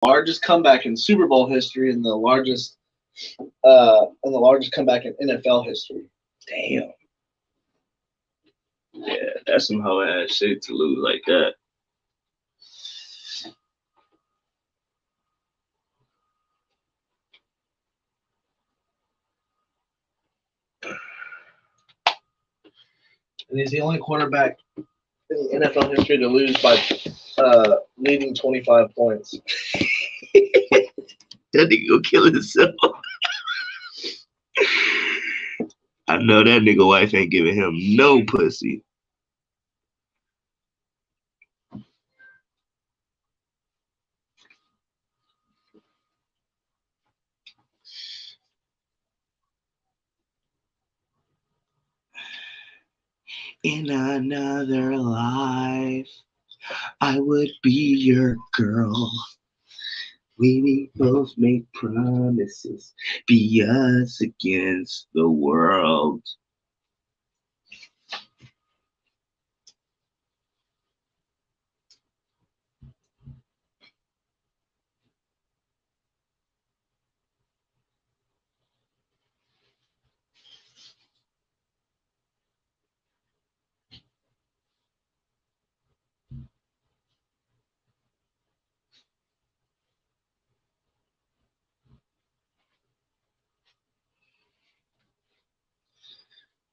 largest comeback in Super Bowl history and the largest comeback in NFL history. Damn. Yeah, that's some hoe ass shit to lose like that. And he's the only quarterback in the NFL history to lose by leading 25 points. That nigga go kill himself. I know that nigga wife ain't giving him no pussy. In another life, I would be your girl. We both make promises, be us against the world.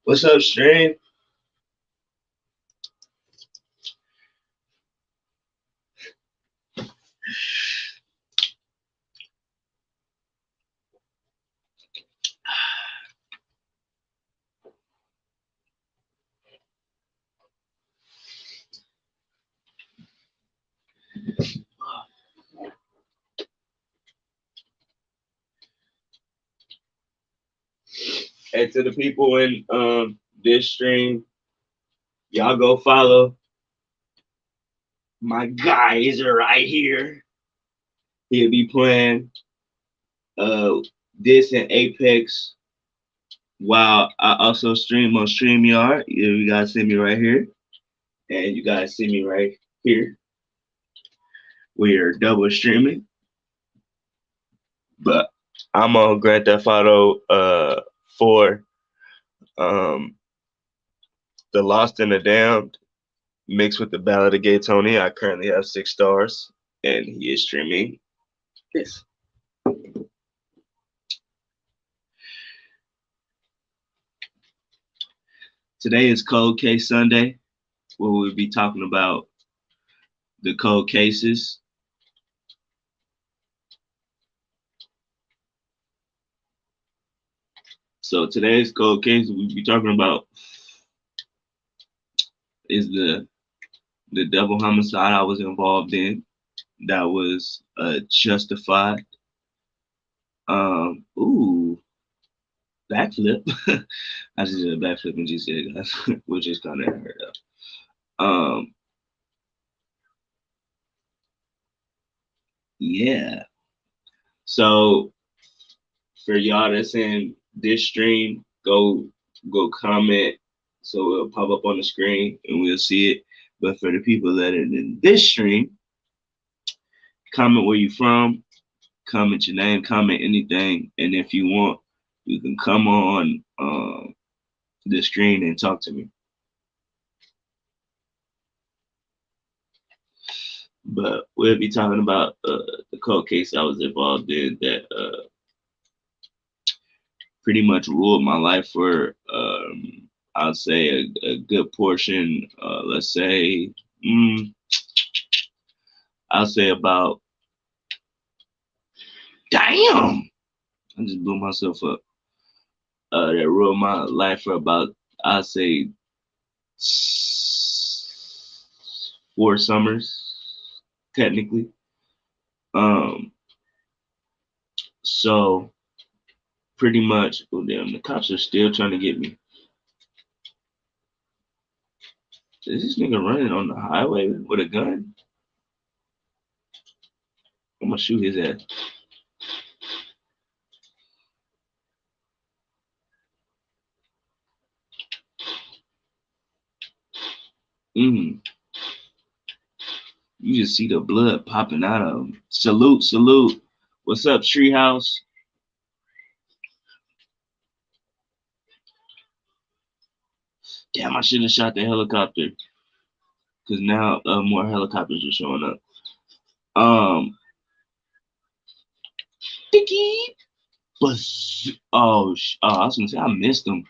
What's up, Stream? And to the people in this stream, y'all go follow my guys right here. He'll be playing this in Apex while I also stream on StreamYard. You guys see me right here. And you guys see me right here. We are double streaming. But I'm on Grand Theft Auto 4. The Lost and the Damned mixed with the Ballad of Gay Tony. I currently have 6 stars, and he is streaming this. Today is Cold Case Sunday, where we'll be talking about the cold cases. So today's cold case we'll be talking about is the double homicide I was involved in that was justified. Ooh, backflip. I just did a backflip in GTA, guys, which is kind of unheard of. Yeah. So for y'all that's in this stream, go comment so it'll pop up on the screen and we'll see it. But for the people that are in this stream, comment where you from, comment your name, comment anything, and if you want, you can come on the screen and talk to me. But we'll be talking about the cold case I was involved in that pretty much ruled my life for I'll say a good portion. Let's say I'll say about damn. I just blew myself up. That ruled my life for about I'll say 4 summers, technically. So pretty much, oh damn, the cops are still trying to get me. Is this nigga running on the highway with a gun? I'm gonna shoot his ass. You just see the blood popping out of him. Salute, salute. What's up, Treehouse? Damn, I should have shot the helicopter. Because now more helicopters are showing up. Dicky. Oh, I was gonna say I missed them.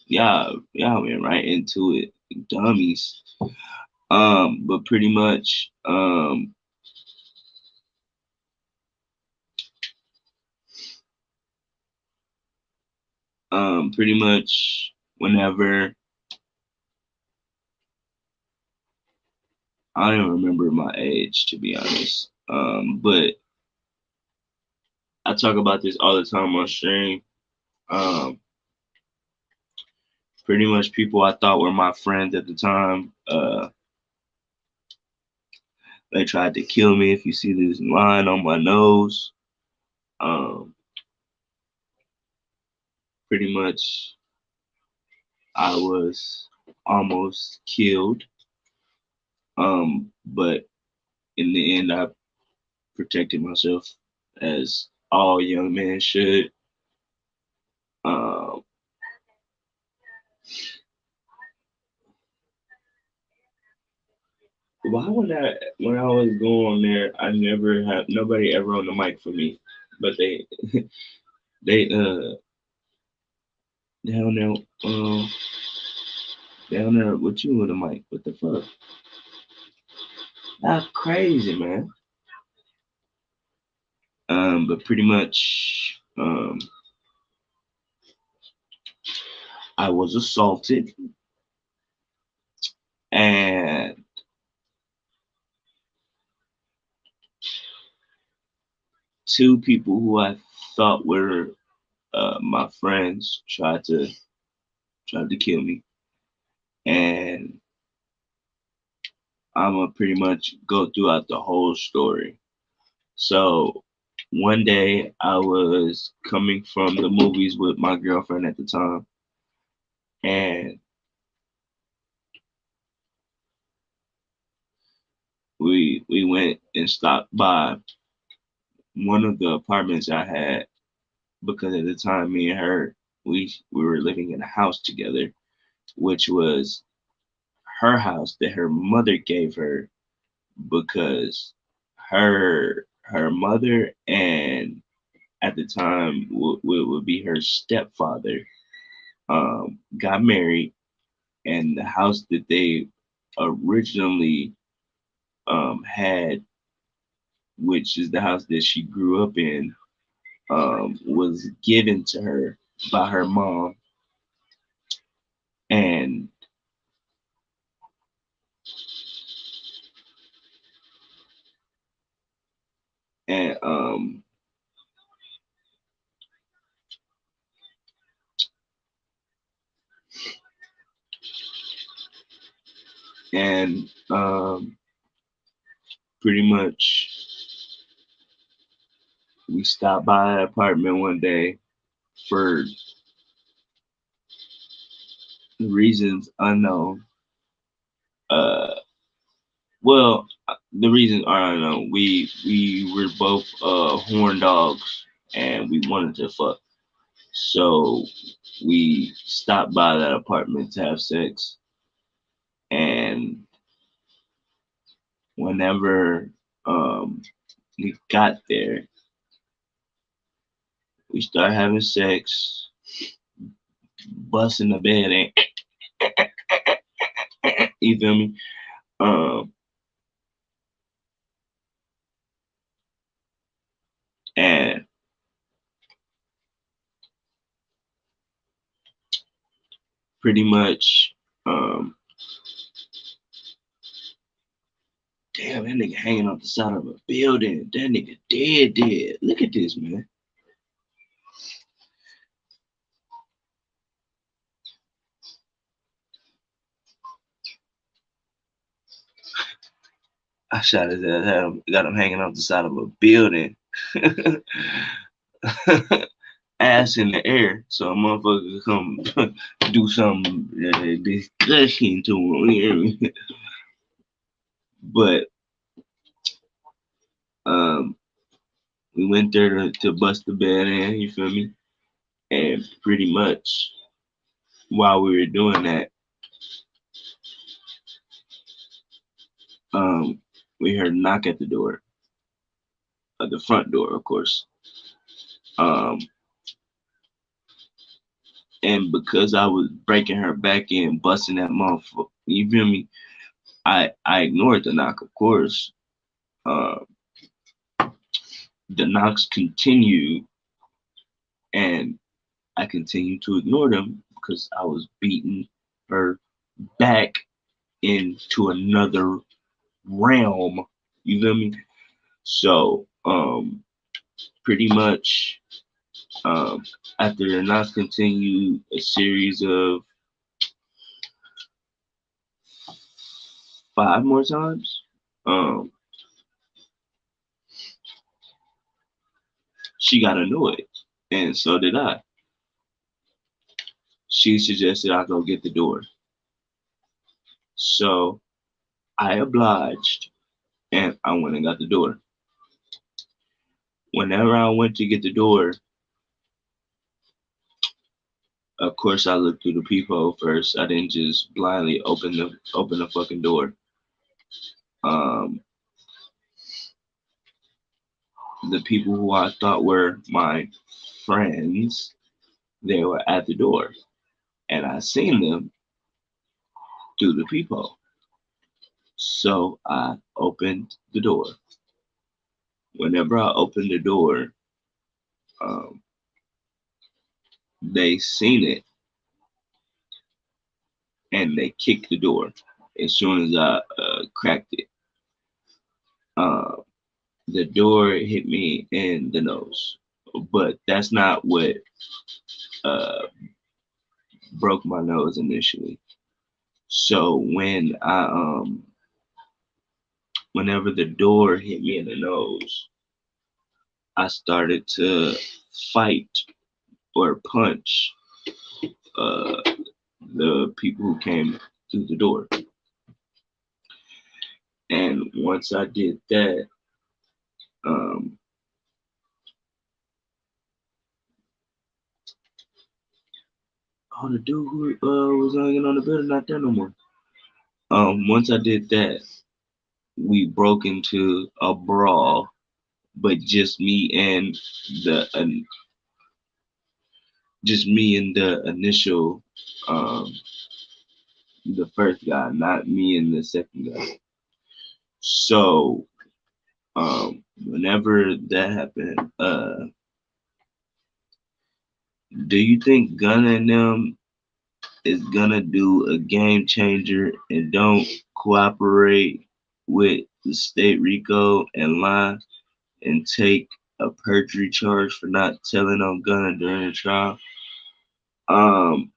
Y'all went right into it, dummies. But pretty much, pretty much whenever I don't even remember my age, to be honest. But I talk about this all the time on stream. Pretty much people I thought were my friends at the time, they tried to kill me. If you see this line on my nose, pretty much I was almost killed. But in the end, I protected myself as all young men should. Why when I was going there, I never had nobody ever on the mic for me, but they they down there down there with you on the mic. What the fuck? That's crazy, man. But pretty much I was assaulted and two people who I thought were my friends tried to kill me, and I'm gonna pretty much go throughout the whole story. So one day I was coming from the movies with my girlfriend at the time, and we went and stopped by one of the apartments I had, because at the time me and her we were living in a house together, which was her house that her mother gave her because her mother and at the time would be her stepfather got married, and the house that they originally had, which is the house that she grew up in, was given to her by her mom. And and um and pretty much we stopped by that apartment one day for reasons unknown. Uh, well, the reasons are unknown. We were both horn dogs, and we wanted to fuck. So we stopped by that apartment to have sex, and whenever we got there, we started having sex, busting the bed, and you feel me? Um, and pretty much, damn, that nigga hanging off the side of a building. That nigga dead. Look at this, man. I shot his ass, got him hanging off the side of a building. ass in the air, so a motherfucker could come do some discussion to him. You hear me? But um, we went there to bust the bed in. You feel me? And pretty much while we were doing that, um, we heard a knock at the door, at the front door, of course. Um, and because I was breaking her back in, busting that motherfucker, you feel me? I ignored the knock, of course. Uh, the knocks continued, and I continued to ignore them because I was beating her back into another realm. You feel me? So, pretty much, um, after the knocks continued a series of 5 more times, um, she got annoyed, and so did I. She suggested I go get the door. So I obliged and I went and got the door. Whenever I went to get the door, of course I looked through the peephole first. I didn't just blindly open the fucking door. Um, the people who I thought were my friends, they were at the door, and I seen them through the peephole. So I opened the door. Whenever I opened the door, um, they seen it and they kicked the door as soon as I cracked it. Uh, the door hit me in the nose, but that's not what uh, broke my nose initially. So whenever the door hit me in the nose, I started to fight or punch uh, the people who came through the door. And once I did that, um, oh, the dude who was hanging on the building not there no more. Once I did that, we broke into a brawl, but the just me and the initial, um, the first guy, not me and the second guy. So, whenever that happened, do you think Gunna and them is gonna do a game changer and don't cooperate with the state RICO and lie and take a perjury charge for not telling on Gunna during the trial? Um,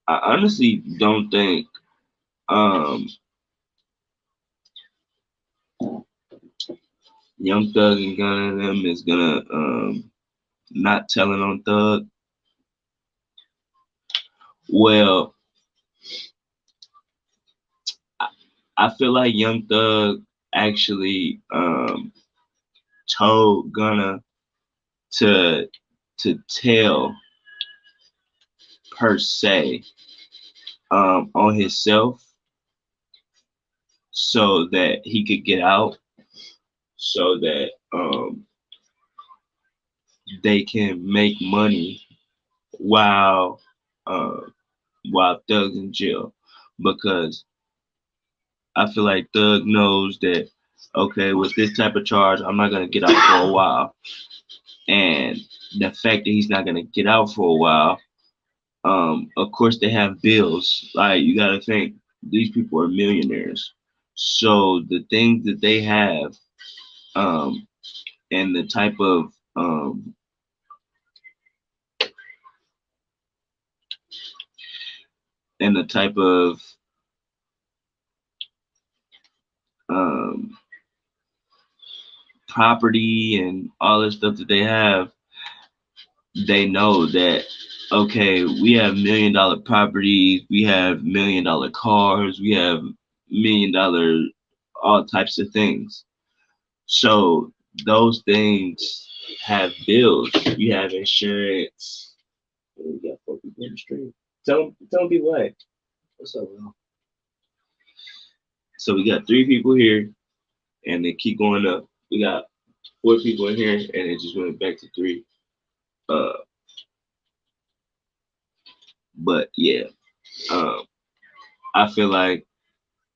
I honestly don't think um Young Thug and Gunna and them is gonna not telling on Thug. Well, I, I feel like Young Thug actually told Gunna to tell per se on himself so that he could get out, so that they can make money while uh, while Thug's in jail, because I feel like Thug knows that, okay, with this type of charge, I'm not gonna get out for a while, and the fact that he's not gonna get out for a while, of course they have bills. Like, you gotta think, these people are millionaires, so the things that they have, um, and the type of and the type of um, property and all the stuff that they have, they know that, okay, we have $1 million properties, we have $1 million cars, we have $1 million all types of things. So those things have bills. You have insurance. We got 4 people in the street. Tell them people, hey, what's up, Will? So we got 3 people here, and they keep going up. We got 4 people in here, and it just went back to 3. But yeah, I feel like.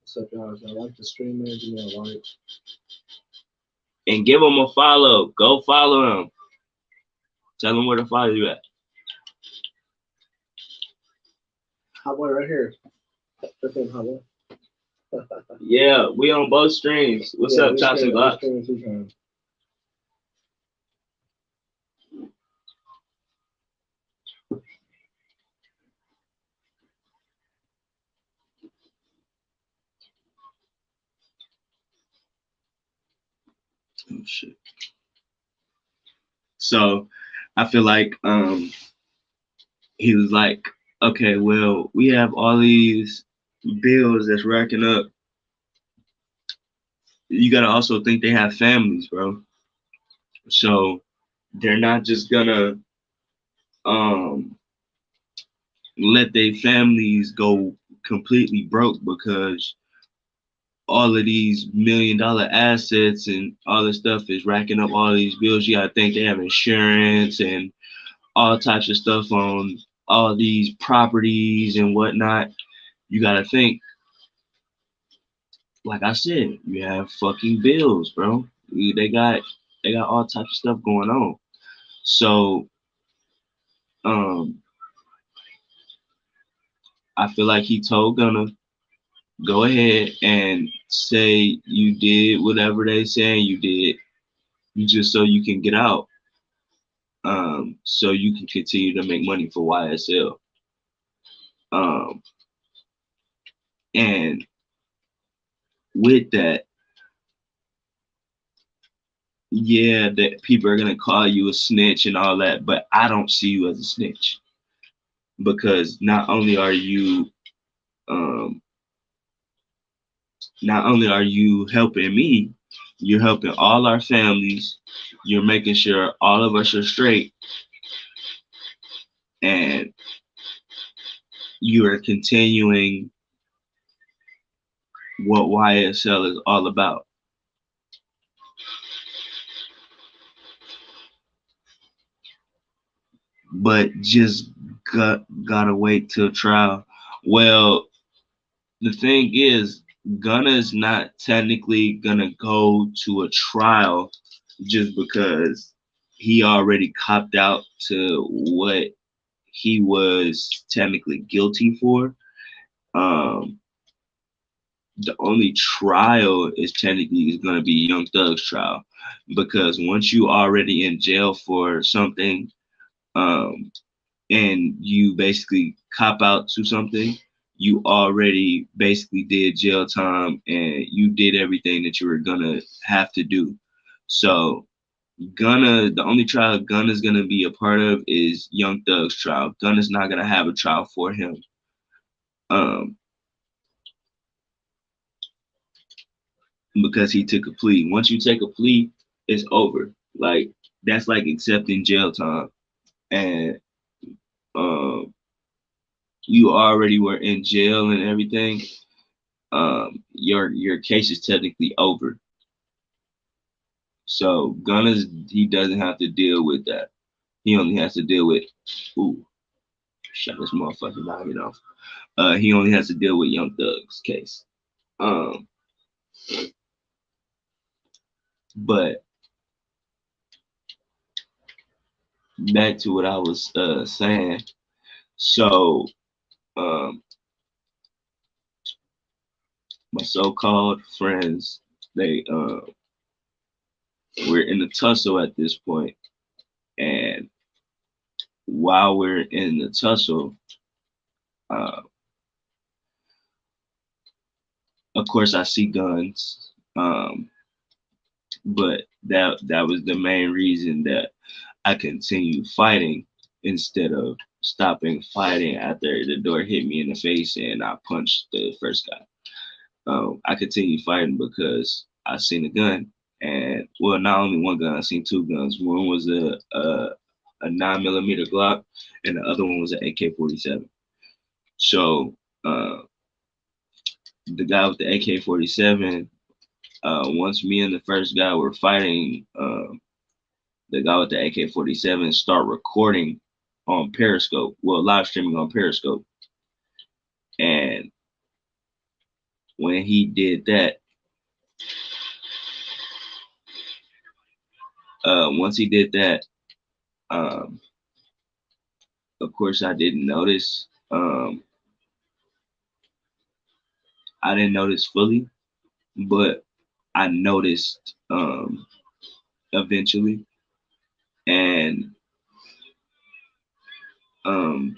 What's up, guys? I like the stream, man. Give me a like. And give them a follow. Go follow them. Tell them where to follow you at. Highway right here. Highway. Yeah, we on both streams. What's up, Chops and Glocks? Oh shit. So I feel like he was like, okay, well, we have all these bills that's racking up. You gotta also think they have families, bro. So they're not just gonna let their families go completely broke because all of these $1 million assets and all this stuff is racking up all these bills. You gotta think they have insurance and all types of stuff on all these properties and whatnot. You gotta think, like I said, you have fucking bills, bro. They got all types of stuff going on. So I feel like he told Gunna, go ahead and say you did whatever they saying you did, just so you can get out. So you can continue to make money for YSL. And with that, yeah, that people are gonna call you a snitch and all that, but I don't see you as a snitch because not only are you helping me, you're helping all our families. You're making sure all of us are straight, and you are continuing what YSL is all about. But just gotta wait till trial. Well, the thing is, Gunna's not technically gonna go to a trial just because he already copped out to what he was technically guilty for. The only trial is technically going to be Young Thug's trial, because once you already in jail for something, and you basically cop out to something, you already basically did jail time and you did everything that you were gonna have to do. So the only trial Gunna's gonna be a part of is Young Thug's trial. Gunna's not gonna have a trial for him. Because he took a plea. Once you take a plea, it's over. Like, that's like accepting jail time. And you already were in jail and everything. Your case is technically over. So he doesn't have to deal with that. He only has to deal with shut this motherfucking noggin off. He only has to deal with Young Thug's case. But back to what I was saying. So my so-called friends, they we're in a tussle at this point, and while we're in the tussle, of course I see guns. But that was the main reason that I continued fighting instead of stopping fighting after the door hit me in the face and I punched the first guy. I continued fighting because I seen a gun, and well, not only one gun, I seen two guns. One was a 9mm Glock, and the other one was an AK-47. So the guy with the AK-47, once me and the first guy were fighting, the guy with the AK-47 start recording on Periscope, well, live streaming on Periscope, and when he did that, once he did that, of course, I didn't notice. I didn't notice fully, but I noticed eventually, and um,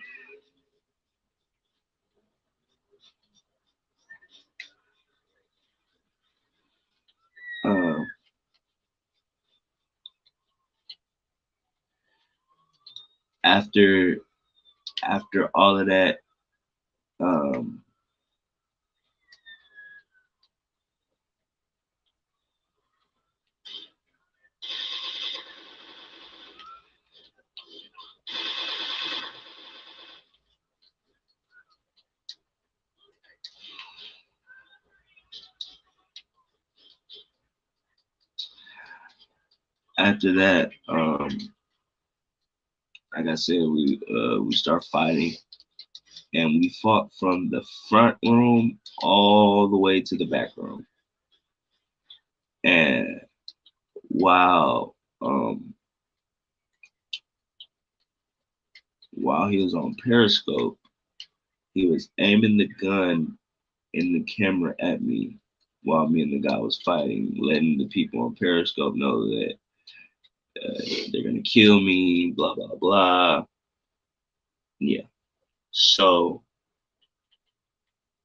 uh, after all of that, um, after that, like I said, we start fighting, and we fought from the front room all the way to the back room. And while he was on Periscope, he was aiming the gun in the camera at me while me and the guy was fighting, letting the people on Periscope know that they're gonna kill me, blah blah blah. Yeah. So,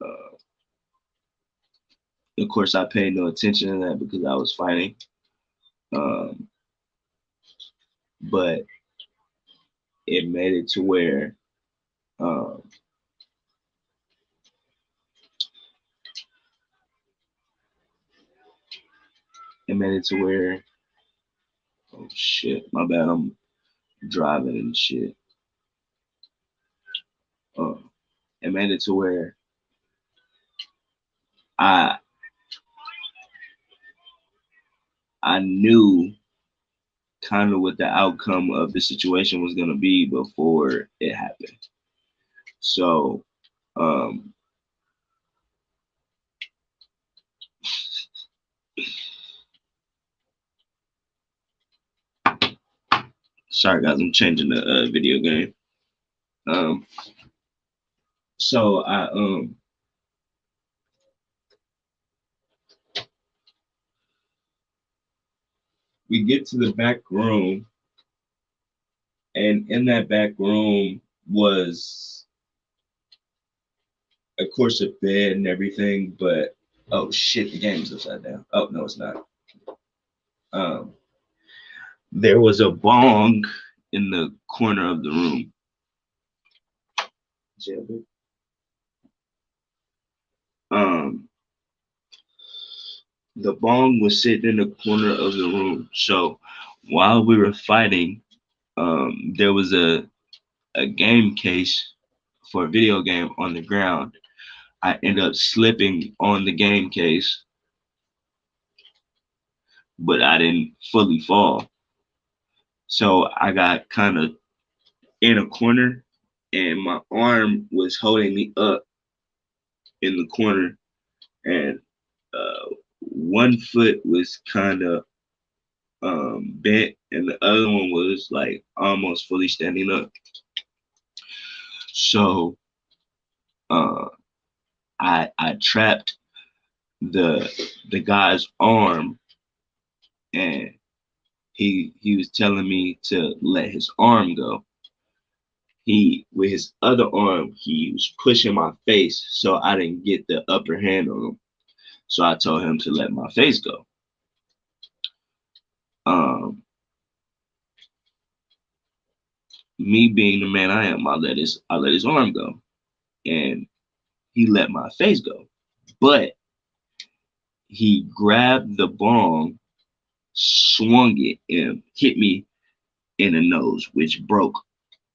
of course, I paid no attention to that because I was fighting. Um, but it made it to where um, oh shit, my bad, I'm driving and shit. It made it to where I I knew kind of what the outcome of the situation was gonna be before it happened. So um, sorry guys, I'm changing the video game. So we get to the back room, and in that back room was, of course, a bed and everything, but oh shit, the game's upside down. Oh no, it's not. There was a bong in the corner of the room. The bong was sitting in the corner of the room. So while we were fighting, there was a game case for a video game on the ground. I ended up slipping on the game case, but I didn't fully fall. So I got kind of in a corner, and my arm was holding me up in the corner, and one foot was kind of bent, and the other one was like almost fully standing up. So I trapped the guy's arm, and he was telling me to let his arm go. He, with his other arm, he was pushing my face, so I didn't get the upper hand on him. So I told him to let my face go. Um, me being the man I am, I let his arm go, and he let my face go. But he grabbed the bong, swung it, and hit me in the nose, which broke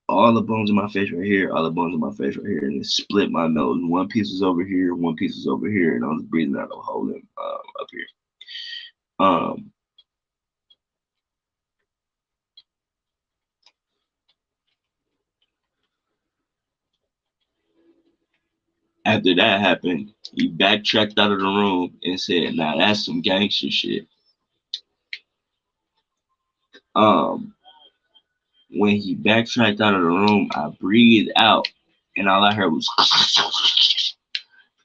all the bones in my face right here, all the bones in my face right here, and it split my nose. One piece was over here, one piece was over here, and I was breathing out of a hole up here. Um, After that happened, he backtracked out of the room and said, "Nah, that's some gangster shit." Um, when he backtracked out of the room, I breathed out, and all I heard was,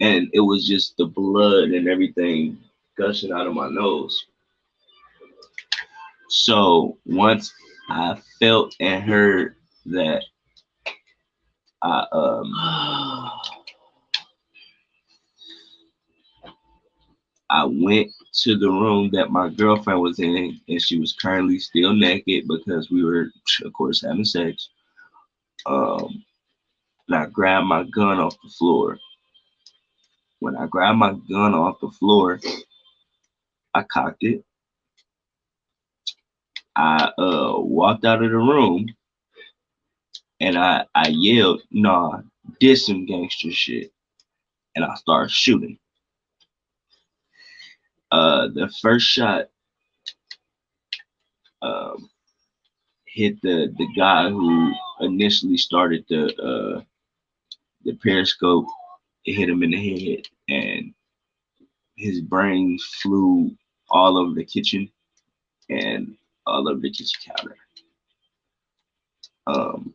and it was just the blood and everything gushing out of my nose. So once I felt and heard that, I I went to the room that my girlfriend was in, and she was currently still naked because we were, of course, having sex. And I grabbed my gun off the floor. When I grabbed my gun off the floor, I cocked it. I walked out of the room, and I yelled, "Nah, this some gangster shit," and I started shooting. The first shot um, hit the guy who initially started the periscope. It hit him in the head, and his brain flew all over the kitchen and all over the kitchen counter. Um,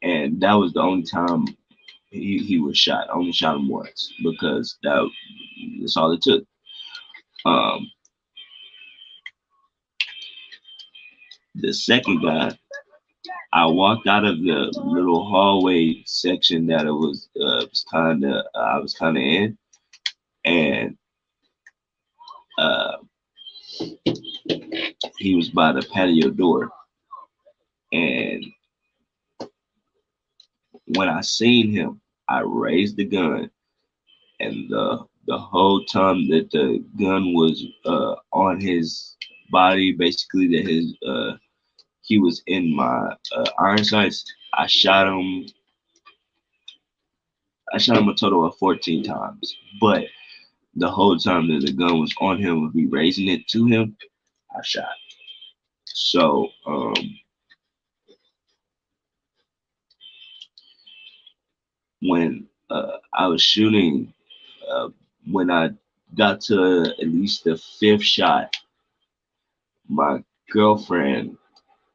and that was the only time he was shot. I only shot him once because that's all it took. Um, the second guy, I walked out of the little hallway section that it was kind of I was kind of in, and uh, he was by the patio door. And when I seen him, I raised the gun, and the whole time that the gun was on his body, basically that he was in my iron sights. I shot him a total of 14 times, but the whole time that the gun was on him, with me raising it to him, I shot. So when I was shooting, uh, when I got to at least the fifth shot, my girlfriend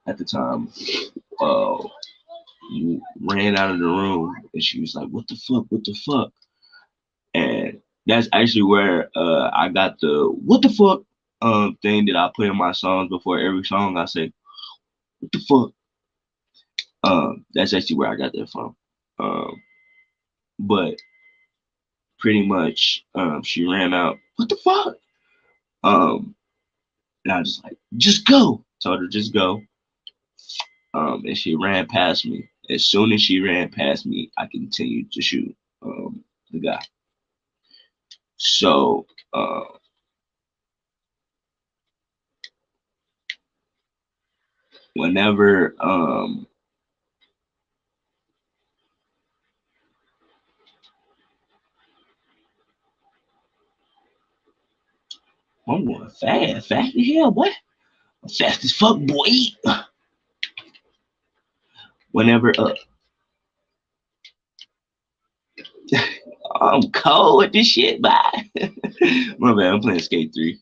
at the time uh, ran out of the room, and she was like, "What the fuck? What the fuck?" And that's actually where I got the "what the fuck" thing that I put in my songs. Before every song, I say "what the fuck." That's actually where I got that from. But pretty much, she ran out. What the fuck? And I was just like, just go. Told her just go. And she ran past me. As soon as she ran past me, I continued to shoot the guy. So whenever I'm going fast as hell, boy. I'm fast as fuck, boy. Whenever I'm cold with this shit, bye. My bad, I'm playing Skate 3.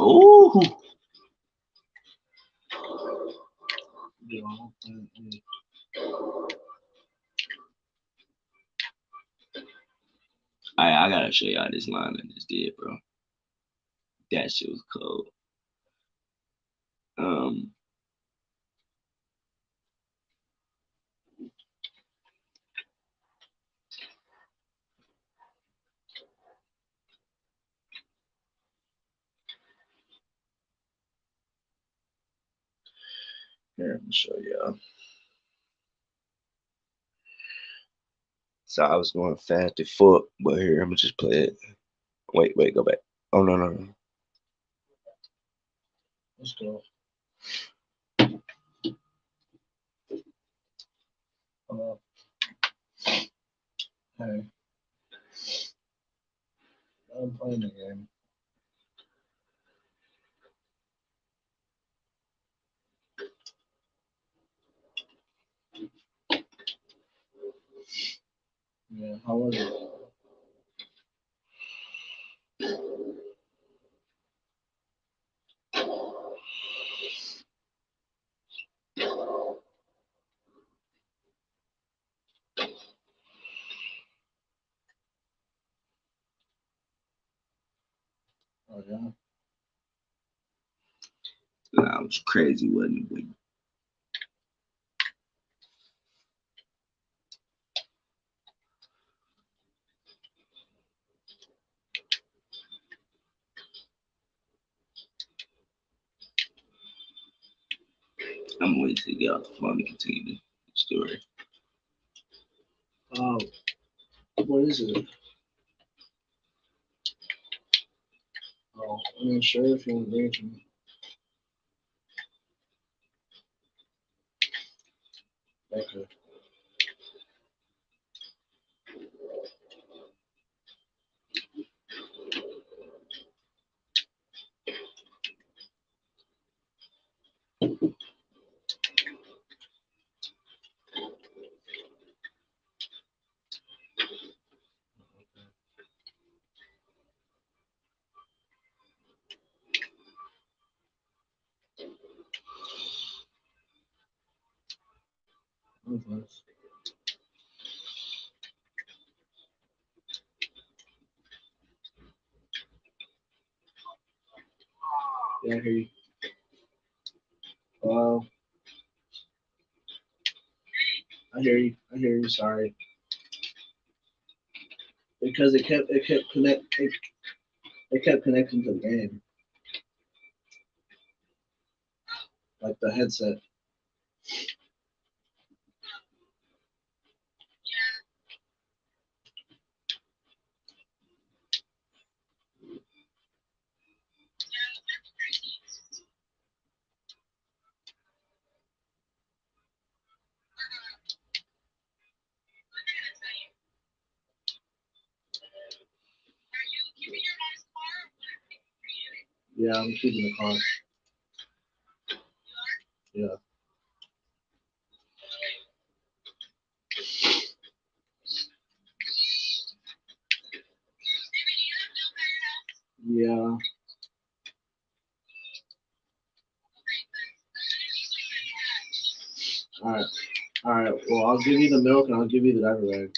Ooh. I gotta show y'all this line I just did, bro. That shit was cold. Um, Here, let me show you. So I was going fast as fuck, but here, I'm gonna just play it. Wait, go back. Oh, no. Let's go. Hey. I'm playing the game. Yeah, how was it? Oh, yeah. That was crazy, wasn't it? I'm waiting to get off the phone to continue the story. What is it? Oh, I mean, sure, if you want to bring it to me. Okay. That's nice. Yeah, I hear you. Hello. I hear you. I hear you. Sorry. Because it kept connecting to the game, like the headset. Yeah, I'm keeping the car. Yeah. Yeah. All right. All right. Well, I'll give you the milk and I'll give you the diaper bag.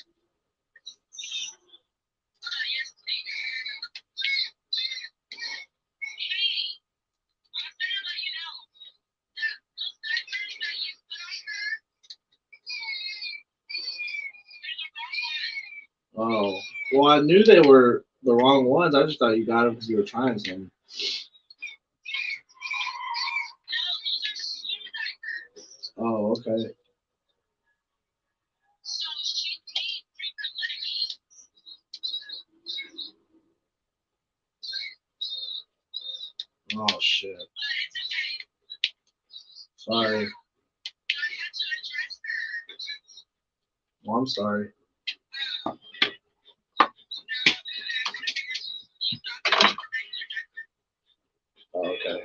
Oh. Well, I knew they were the wrong ones. I just thought you got them because you were trying some. Oh, okay. Oh shit. Sorry. Well, I'm sorry. Oh, okay.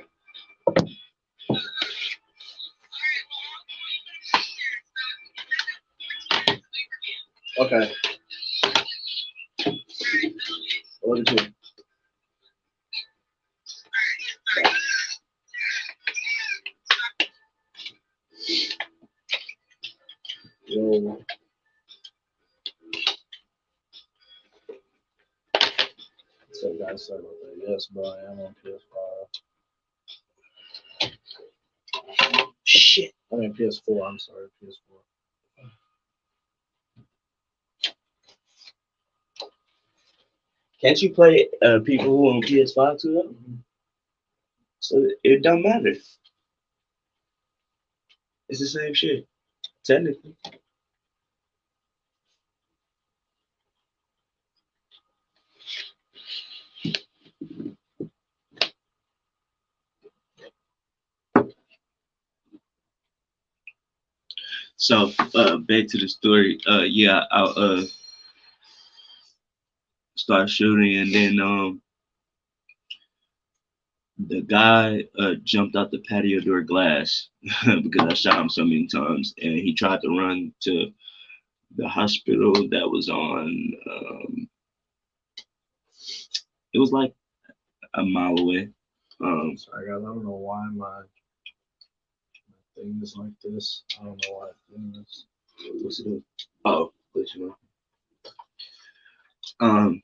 Okay. What did you? Yo. So, guys, sorry about that. Yes, bro, I am on PS5. Shit. I mean PS4. I'm sorry, PS4. Can't you play people who on PS5 too? Though? So it don't matter. It's the same shit, technically. So, back to the story. Yeah, I start shooting, and then the guy jumped out the patio door glass because I shot him so many times, and he tried to run to the hospital that was on. It was like a mile away. Sorry guys, I don't know why my thing is like this. I don't know why it's doing this. What's it doing? Oh, but you know. Um,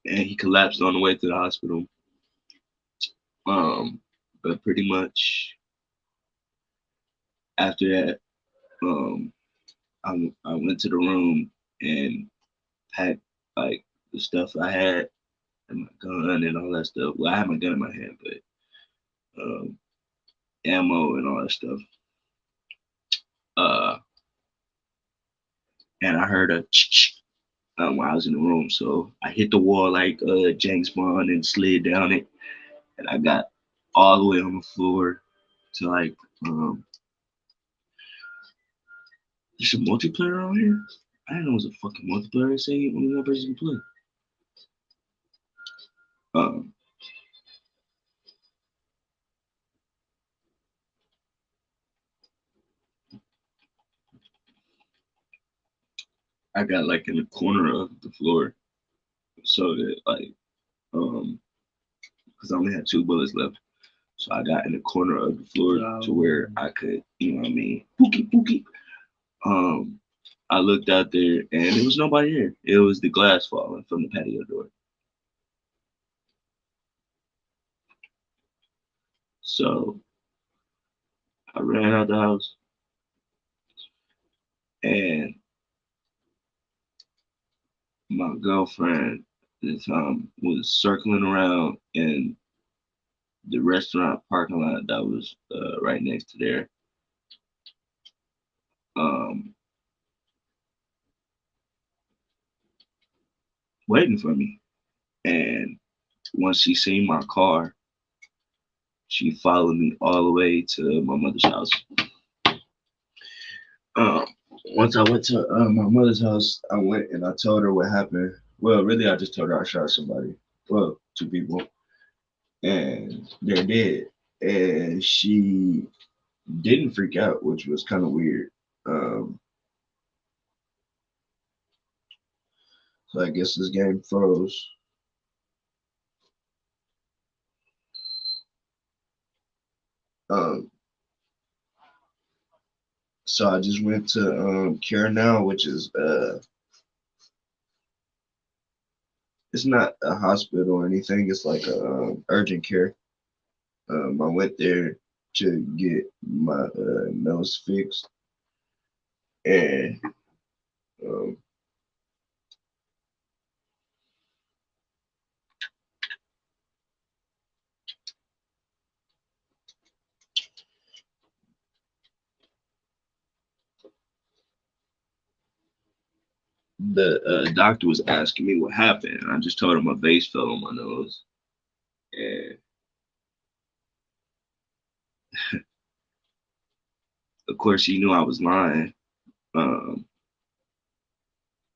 and he collapsed on the way to the hospital. Um, but pretty much after that, um, I went to the room and packed like the stuff I had and my gun and all that stuff. Well, I had my gun in my hand, but um, ammo and all that stuff. Uh, and I heard a while I was in the room, so I hit the wall like James Bond and slid down it, and I got all the way on the floor to like there's a multiplayer on here. I didn't know it was a fucking multiplayer saying only one person can play. Um, I got like in the corner of the floor so that like because I only had 2 bullets left. So I got in the corner of the floor to where I could, you know what I mean, pookie pookie. Um, I looked out there and there was nobody here. It was the glass falling from the patio door. So I ran out the house and my girlfriend at the time was circling around in the restaurant parking lot that was right next to there. Um, Waiting for me. And once she seen my car, she followed me all the way to my mother's house. Um, Once I went to my mother's house, I went and I told her what happened. Well, really, I just told her I shot somebody. Well, 2 people, and they're dead. And she didn't freak out, which was kind of weird. Um, so I guess this game froze. Um, so I just went to Care Now, which is it's not a hospital or anything. It's like a urgent care. I went there to get my nose fixed, and um, the doctor was asking me what happened. And I just told him my vase fell on my nose, and of course he knew I was lying. Um,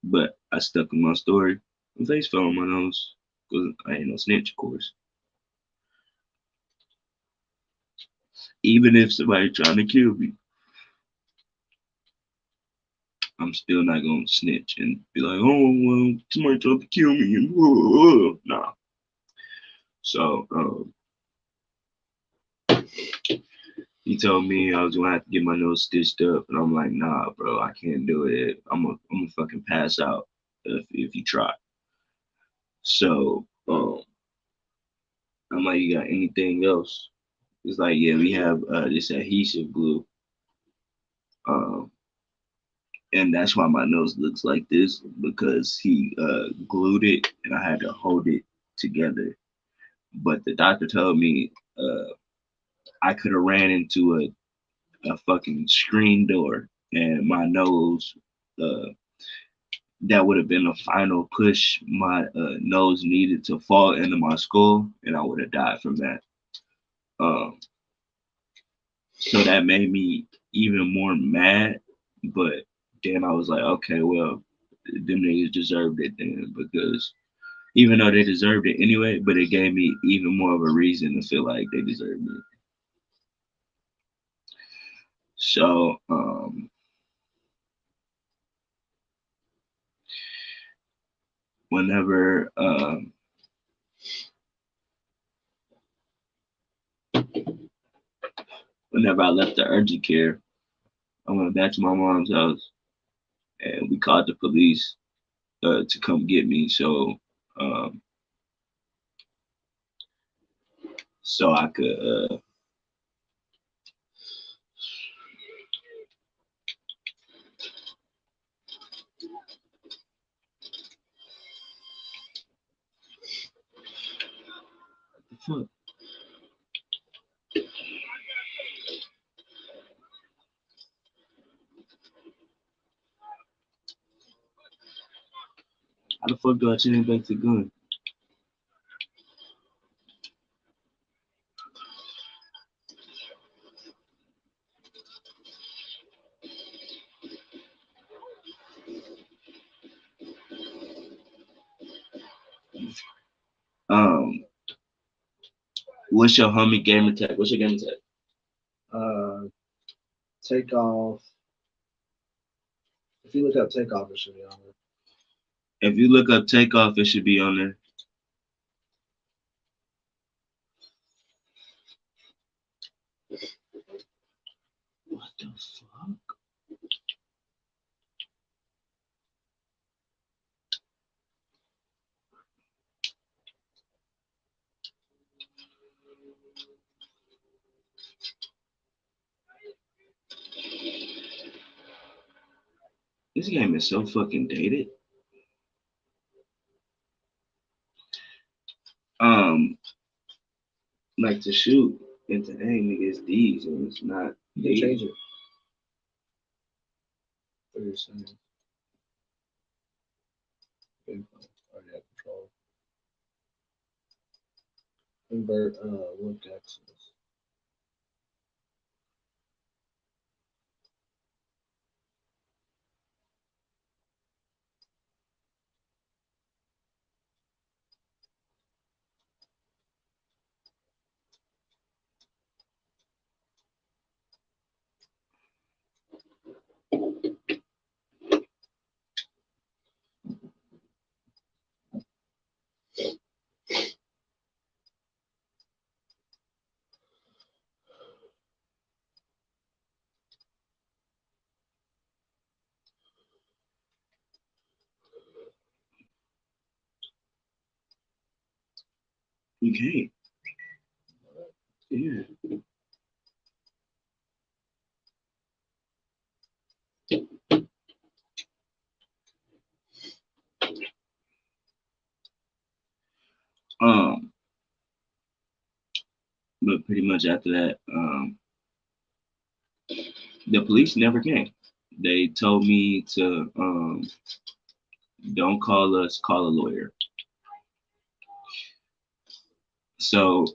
but I stuck with my story. My vase fell on my nose because I ain't no snitch, of course. Even if somebody trying to kill me, I'm still not gonna snitch and be like, oh well, somebody tried to kill me and nah. So he told me I was gonna have to get my nose stitched up, and I'm like, nah, bro, I can't do it. I'm gonna fucking pass out if you try. So I'm like, you got anything else? It's like, yeah, we have this adhesive glue. Um, and that's why my nose looks like this because he glued it and I had to hold it together. But the doctor told me I could have ran into a fucking screen door, and my nose, uh, that would have been a final push. My nose needed to fall into my skull, and I would have died from that. Um, so that made me even more mad. But then I was like, okay, well, them niggas deserved it then, because even though they deserved it anyway, but it gave me even more of a reason to feel like they deserved it. So, whenever whenever I left the urgent care, I went back to my mom's house and we called the police to come get me. Um, so I could fuck. How the fuck do I change back to gun? Um, what's your homie game attack? What's your game attack? Takeoff. If you look up takeoff, it should be on there. If you look up takeoff, it should be on there. What the fuck? This game is so fucking dated. Like to shoot and to aim against these, and it's not. You can change it. What you're saying. Already have control. Invert look access. You can't. Yeah. Um, but pretty much after that, the police never came. They told me to don't call us, call a lawyer. So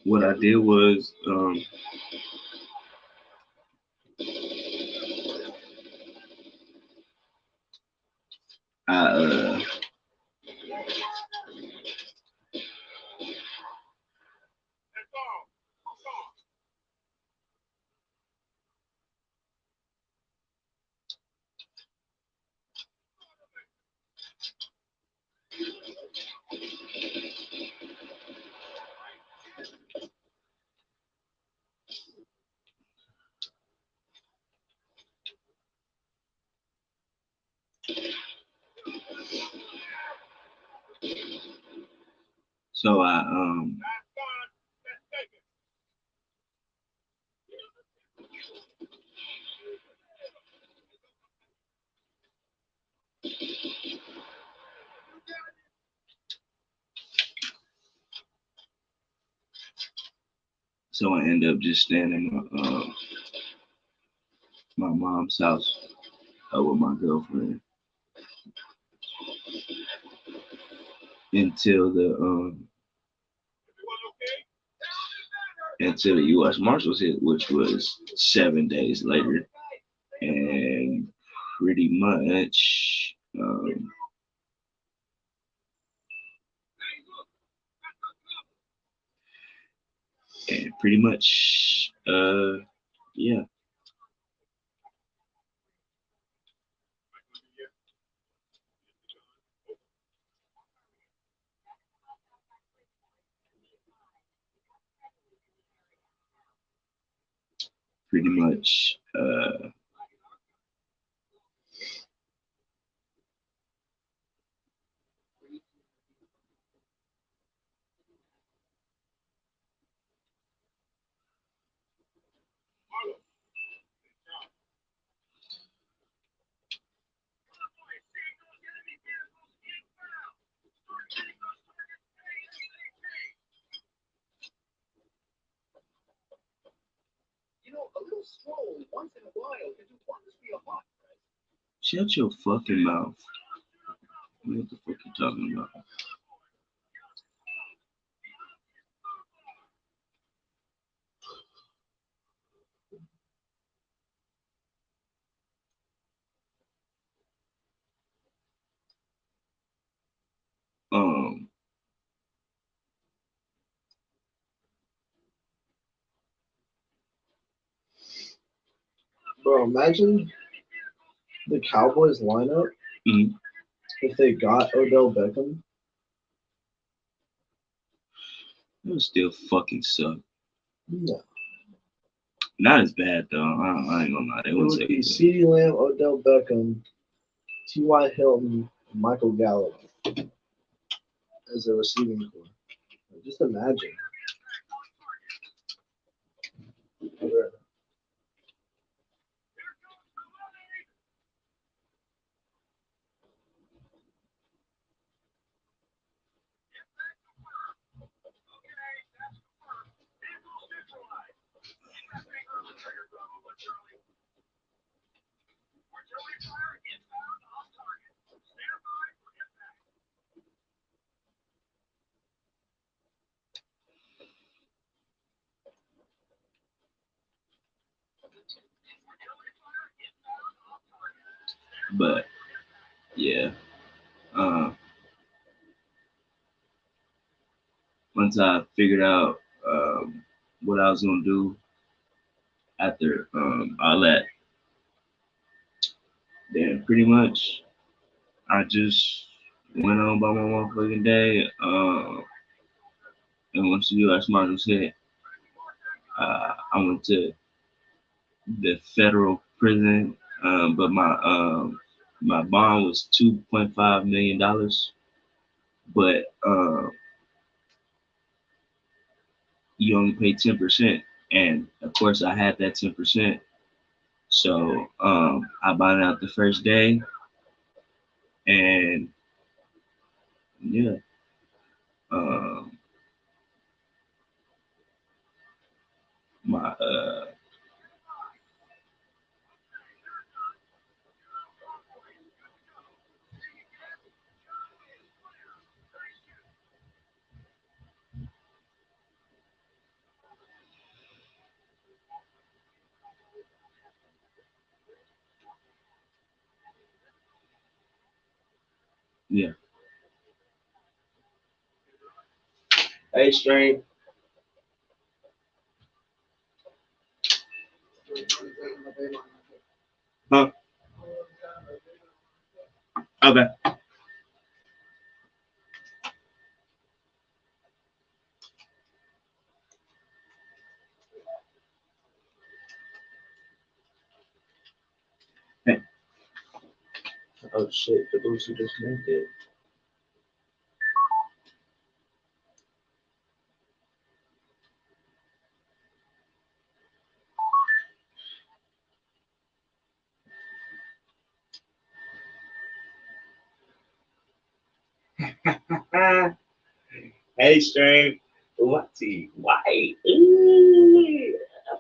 what I did was I so So I ended up just staying in my mom's house with my girlfriend until the U.S. Marshals hit, which was 7 days later, and pretty much yeah. Pretty much shut your fucking mouth. What the fuck you talking about? Bro, imagine the Cowboys lineup if they got Odell Beckham. It would still fucking suck. No. Not as bad though. I ain't gonna lie. They It wouldn't would say be that. CeeDee Lamb, Odell Beckham, T.Y. Hilton, and Michael Gallup as a receiving core. Just imagine. But yeah. Once I figured out what I was gonna do after all that, then pretty much I just went on by my motherfucking day. And once the U.S. Marshals hit, I went to the federal prison, but my bond was $2.5 million, but you only pay 10%, and of course I had that 10%, so I bought it out the first day, and yeah, my yeah. Hey, Stream. Huh? Okay. Hey. Oh shit, the Boosie just made it. Hey, Stream. What's he white? Ooh.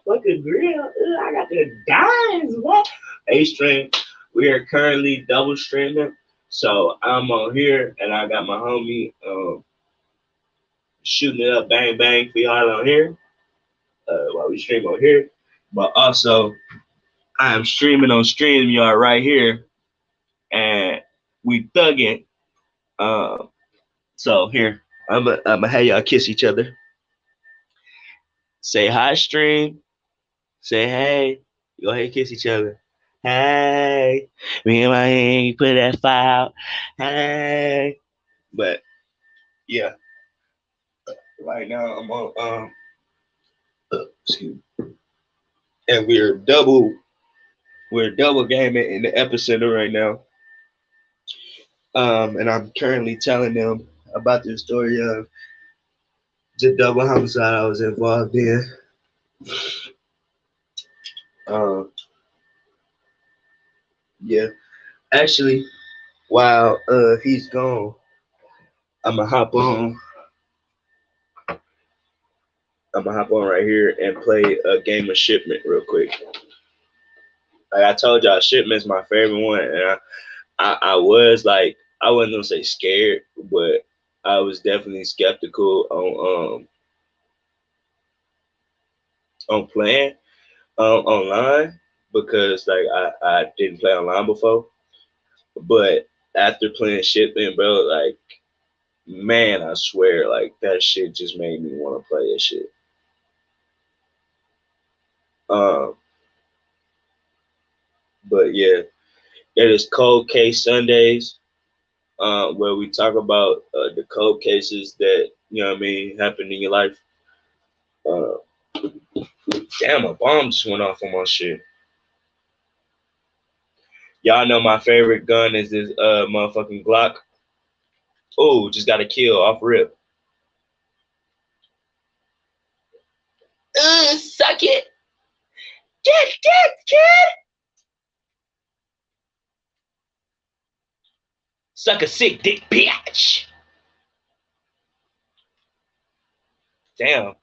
fucking grill. I got the dimes, what? A-stream. We are currently double streaming. So I'm on here and I got my homie shooting it up bang bang for y'all on here. While we stream on here. But also I am streaming on StreamYard right here. And we thugging. So here, I'm gonna have y'all kiss each other. Say hi, stream. Say hey. Go ahead, kiss each other. Hey, me and my hand, put that fire out. Hey, but yeah, right now I'm on excuse me, and we're double gaming in the epicenter right now. And I'm currently telling them about the story of the double homicide I was involved in. Yeah, actually, while he's gone, I'ma hop on. I'm gonna hop on right here and play a game of Shipment real quick. Like I told y'all, Shipment's my favorite one, and I was like, I wasn't gonna say scared, but I was definitely skeptical on playing online because like I didn't play online before, but after playing Shipment, bro, like man, I swear, like that shit just made me want to play that shit. Um, but yeah, it is Cold Case Sundays, where we talk about the cold cases that you know what I mean happened in your life. Uh, damn, a bomb just went off on my shit. Y'all know my favorite gun is this motherfucking Glock. Oh, just got a kill off rip. Suck it. Get, kid. Suck a sick dick, bitch. Damn.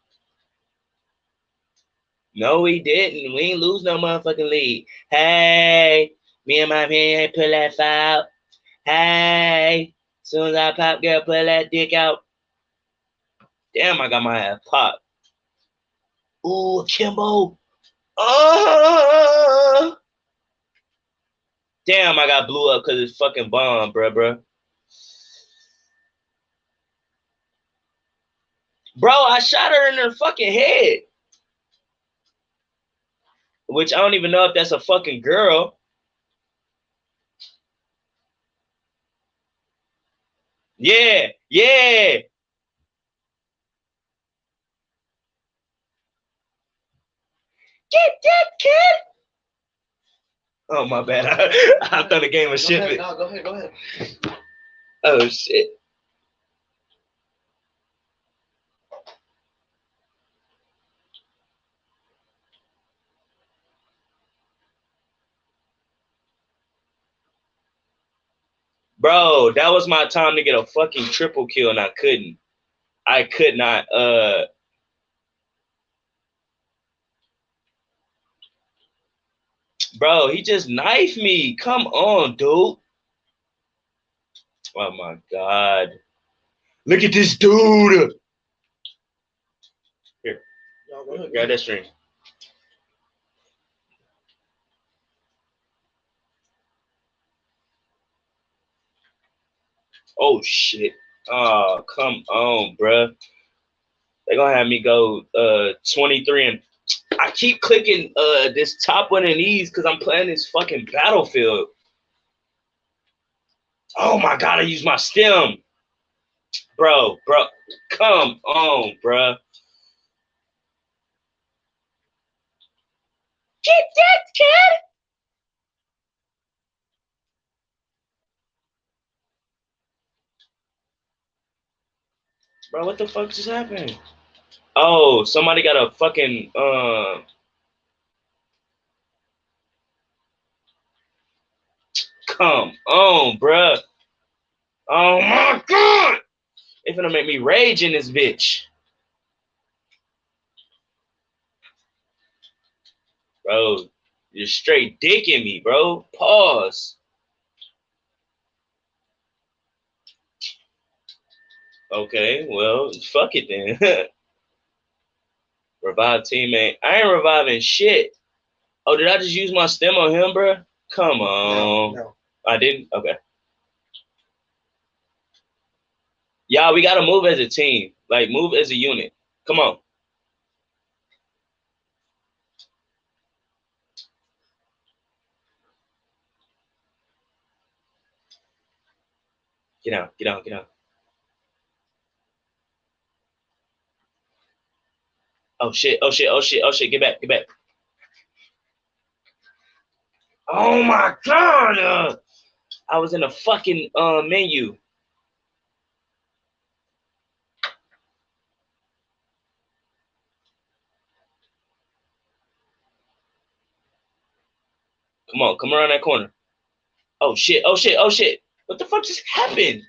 No, we didn't. We ain't lose no motherfucking lead. Hey, me and my man pull that file. Hey, soon as I pop, girl, pull that dick out. Damn, I got my ass popped. Ooh, Kimbo. Oh. Damn, I got blew up because it's fucking bomb, bruh. Bro, I shot her in her fucking head. Which I don't even know if that's a fucking girl. Yeah. Get that kid. Oh, my bad. I thought the game was shit. No, go ahead. Oh, shit. Bro, that was my time to get a fucking triple kill, and I couldn't. I could not. Bro, he just knifed me. Come on, dude. Oh, my God. Look at this dude. Here. Grab that string. Oh, shit. Oh, come on, bruh. They're gonna have me go 23 and I keep clicking this top one of these because I'm playing this fucking Battlefield. Oh my God, I use my stem. Bro, come on, bruh. Get that kid. Bro, what the fuck just happened? Oh, somebody got a fucking come on, bruh. Oh my God. They finna make me rage in this bitch. Bro, you're straight dicking me, bro. Pause. Okay, well, fuck it then. Revive teammate. I ain't reviving shit. Oh, did I just use my stem on him, bro? Come on. No. I didn't? Okay. Y'all, we gotta move as a team. Like, move as a unit. Come on. Get out, get out, get out. Oh shit, oh shit, oh shit, oh shit, get back, get back. Oh my god! I was in a fucking menu. Come on, come around that corner. Oh shit, oh shit, oh shit. What the fuck just happened?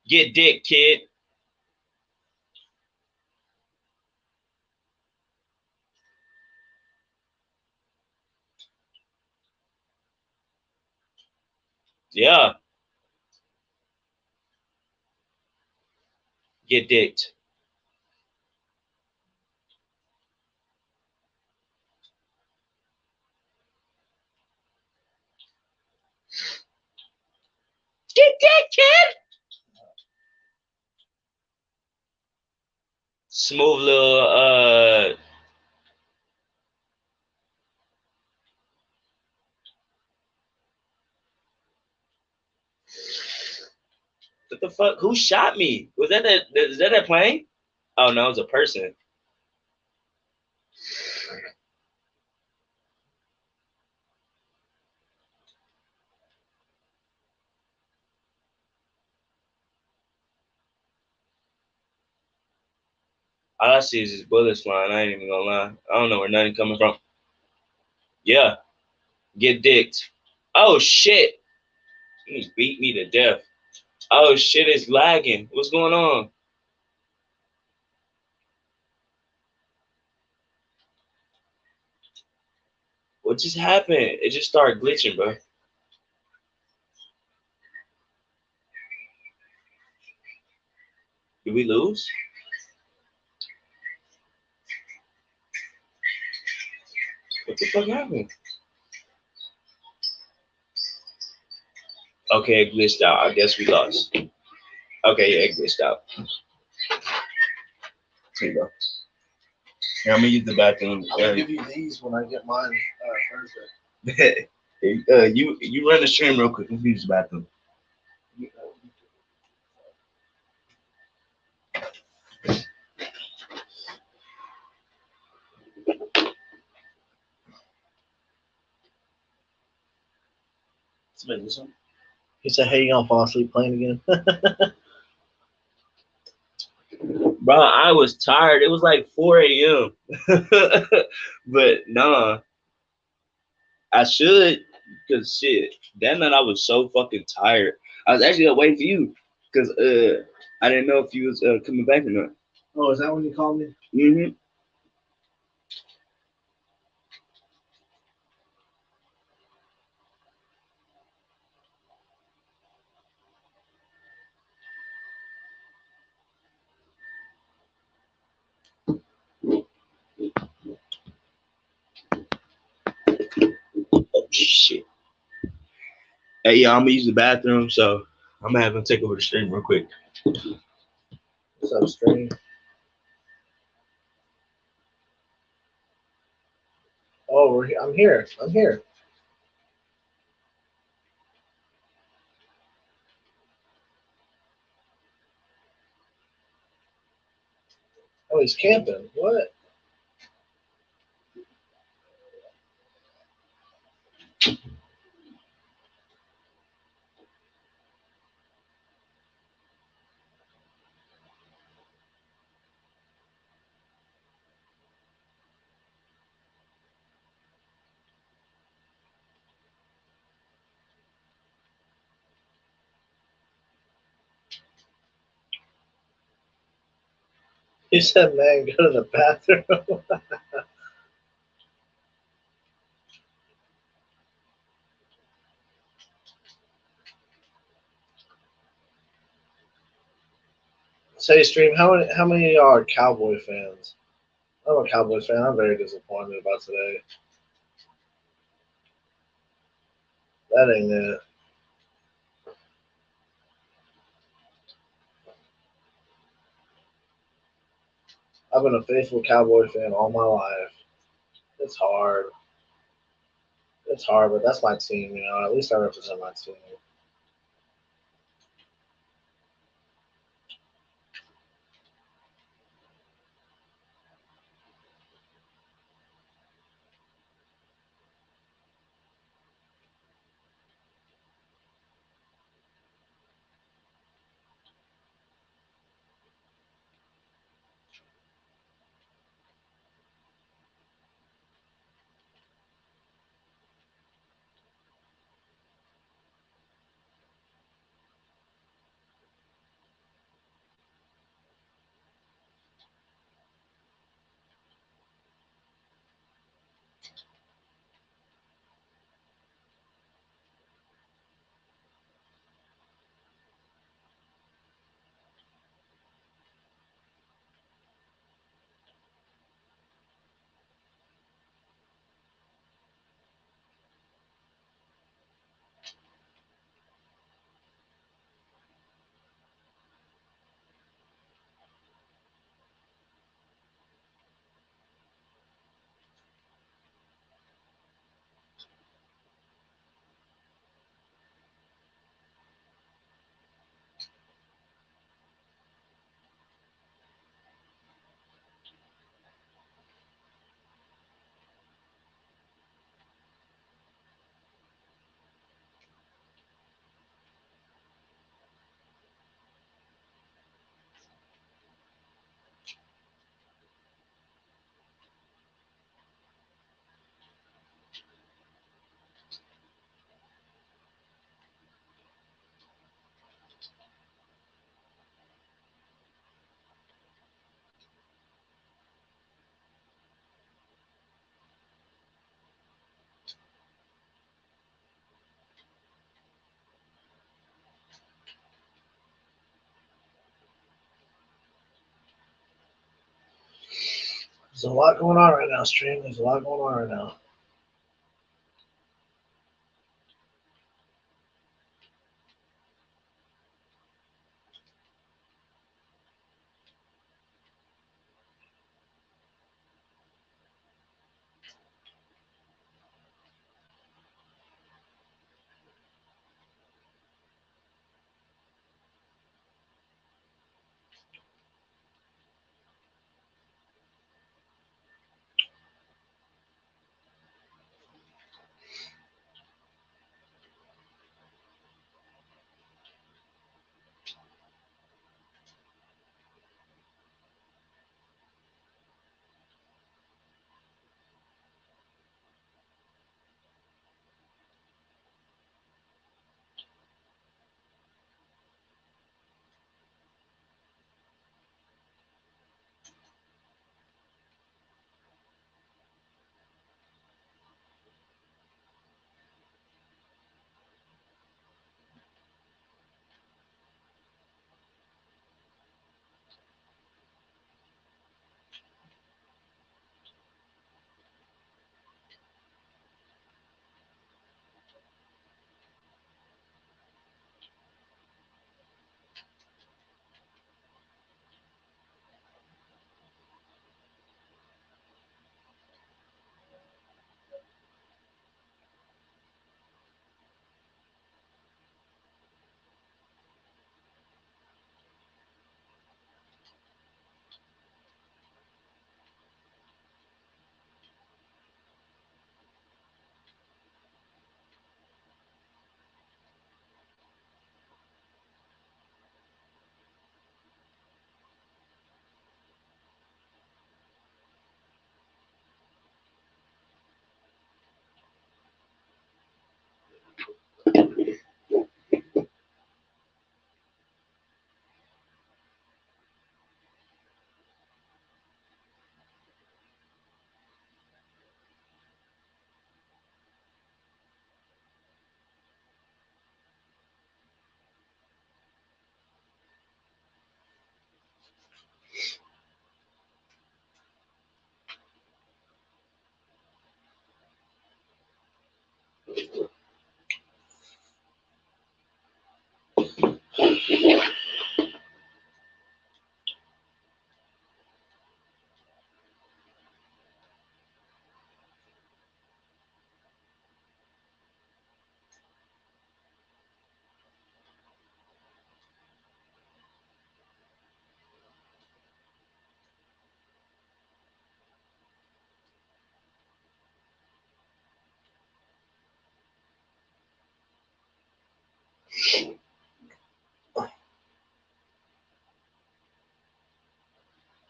Get dick, kid. Yeah. Get dicked. Get dick, kid. Smooth little what the fuck? Who shot me? Was that is that that plane? Oh no, it was a person. All I see is just bullets flying. I ain't even gonna lie. I don't know where nothing coming from. Yeah. Get dicked. Oh shit. He beat me to death. Oh shit, it's lagging. What's going on? What just happened? It just started glitching, bro. Did we lose? What the fuck happened? Okay, it glitched out. I guess we lost. Okay, yeah, it glitched out. Here you go. Here, I'm gonna use the bathroom. I'm gonna give you these when I get mine Thursday. You run the stream real quick and use the bathroom. He said, "Hey, you gonna fall asleep playing again?" Bro, I was tired. It was like 4 a.m. But nah, I should, because shit, that night I was so fucking tired. I was actually waiting for you, because I didn't know if you was coming back or not. Oh, is that when you called me? Mm-hmm. Oh, shit. Hey, yeah, I'm going to use the bathroom, so I'm going to have him take over the stream real quick. What's up, stream? Oh, I'm here. I'm here. Oh, he's camping. What? You said, man, go to the bathroom. Say, stream. How many of y'all are Cowboy fans? I'm a Cowboys fan. I'm very disappointed about today. That ain't it. I've been a faithful Cowboy fan all my life. It's hard. It's hard, but that's my team. At least I represent my team. There's a lot going on right now, stream. There's a lot going on right now.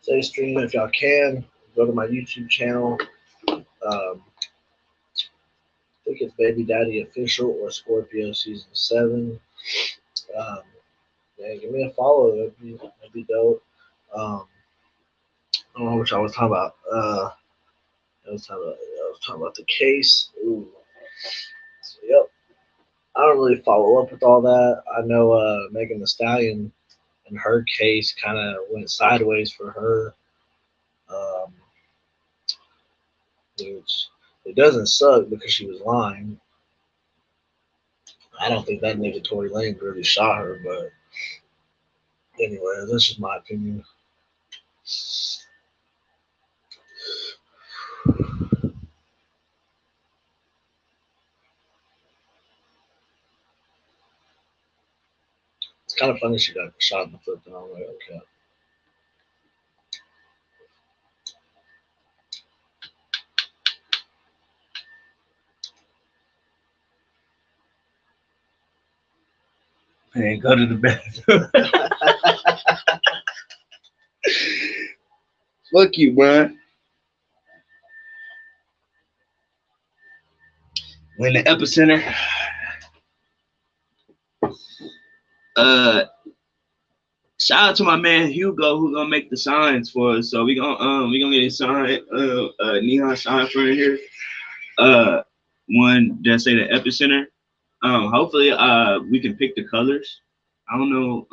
Stay streaming if y'all can. Go to my YouTube channel. I think it's Baby Daddy Official or Scorpio Season 7. Um, yeah, give me a follow. That'd be dope. Um, I don't know what I was talking about. I was talking about the case. Ooh. So, yep. I don't really follow up with all that. I know Megan Thee Stallion and her case kind of went sideways for her. Um, which it doesn't suck because she was lying. I don't think that nigga Tory Lane really shot her, but anyway, that's just my opinion. It's kind of funny she got shot in the foot, and I'm like, okay. Man, go to the bathroom. Fuck you, bro. When the epicenter. Shout out to my man Hugo who gonna make the signs for us. So we gonna get a sign, neon sign for here. One that say the epicenter. Hopefully we can pick the colors. I don't know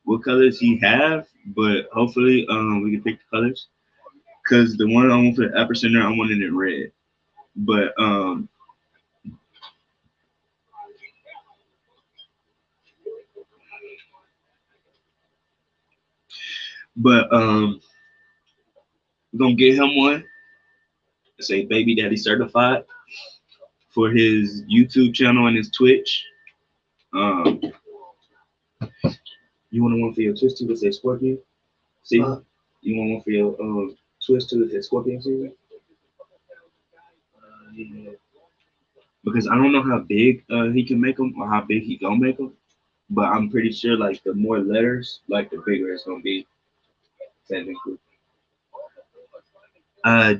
what colors he have, but hopefully we can pick the colors. Cause the one I want for the epicenter, I wanted it red. But we're gonna get him one. Say Baby Daddy Certified for his YouTube channel and his Twitch. Um, you want one for your twist to say Scorpion? See, you want one for your twist to say Scorpion season? Yeah. Because I don't know how big he can make them or how big he gonna make them, but I'm pretty sure like the more letters, like the bigger it's gonna be. Technically.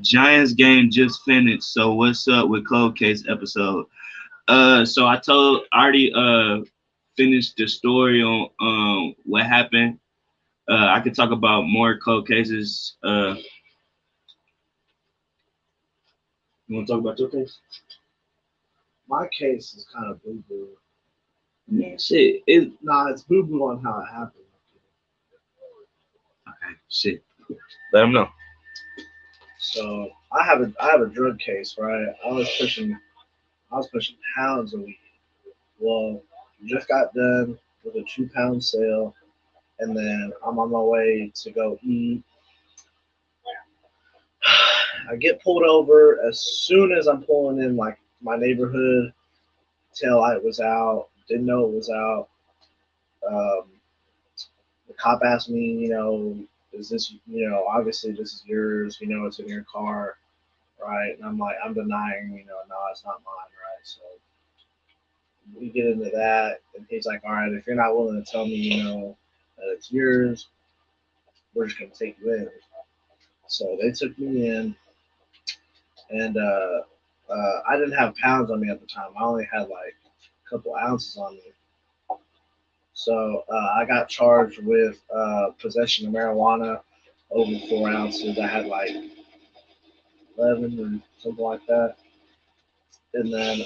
Giants game just finished. So what's up with Cold Case episode? So I already finished the story on what happened. I could talk about more cold cases. You want to talk about your case? My case is kind of boo boo. Yeah, shit. It's boo boo on how it happened. Okay, shit. Let them know. So I have a drug case, right? I was pushing pounds a week. Well, just got done with a 2 pound sale, and then I'm on my way to go eat. I get pulled over as soon as I'm pulling in like my neighborhood. Tail light was out. Didn't know it was out. Um, the cop asked me, is this, obviously this is yours. It's in your car, right? And I'm like, I'm denying, no, it's not mine, right? So we get into that, and he's like, all right, if you're not willing to tell me, that it's yours, we're just gonna take you in. So they took me in, and I didn't have pounds on me at the time. I only had like a couple ounces on me. So I got charged with possession of marijuana over 4 ounces. I had like 11 or something like that. And then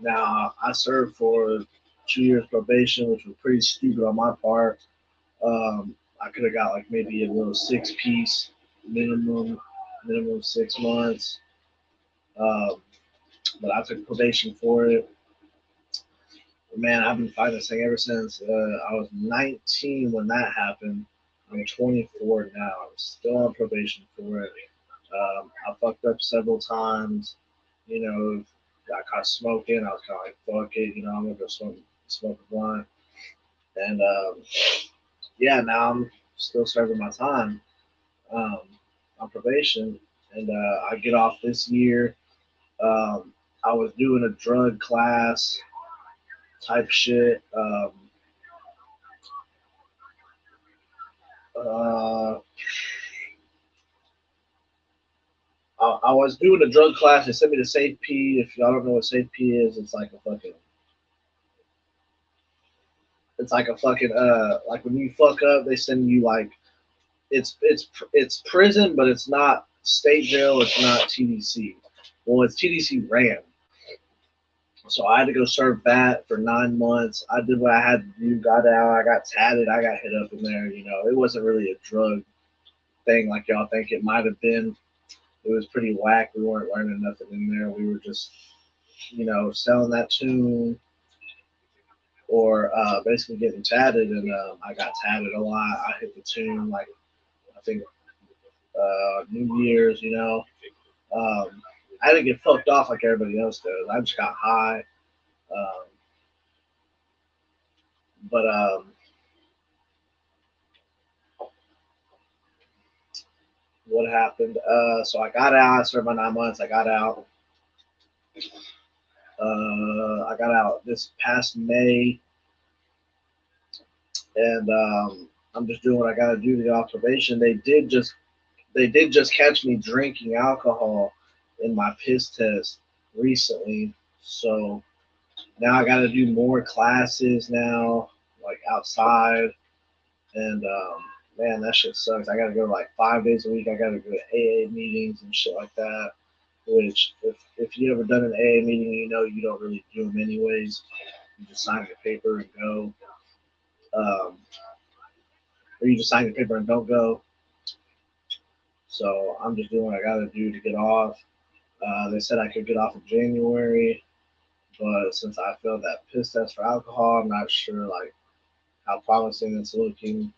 now I served for 2 years probation, which was pretty stupid on my part. I could have got like maybe a little 6 piece minimum 6 months. Um, but I took probation for it. Man, I've been fighting this thing ever since I was 19 when that happened. I'm 24 now. I'm still on probation for it. I fucked up several times. Got caught smoking. I was kind of like, fuck it. I'm gonna go smoke a blunt. And yeah, now I'm still serving my time um, on probation, and I get off this year. I was doing a drug class type shit. Uh, I was doing a drug class. They sent me to Safe P. If y'all don't know what Safe P is, it's like a fucking like when you fuck up, they send you like it's prison, but it's not state jail. It's not TDC. Well, it's TDC ran. So I had to go serve that for 9 months. I did what I had to do. Got out. I got tatted. I got hit up in there. You know, it wasn't really a drug thing like y'all think it might have been. It was pretty whack. We weren't learning nothing in there. We were just, you know, selling that tune or basically getting tatted. And I got tatted a lot. I hit the tune like I think New Year's. You know, I didn't get fucked off like everybody else does. I just got high. Um, but what happened? So I got out. I served my 9 months. I got out. I got out this past May, and I'm just doing what I got to do to get off probation. They did just catch me drinking alcohol in my piss test recently, so now I got to do more classes now, like outside, and man, that shit sucks. I got to go like 5 days a week. I got to go to AA meetings and shit like that. Which, if you ever done an AA meeting, you know you don't really do them anyways. You just sign the paper and go, or you just sign the paper and don't go. So I'm just doing what I got to do to get off. They said I could get off in January, but since I failed that piss test for alcohol, I'm not sure like how promising it's looking.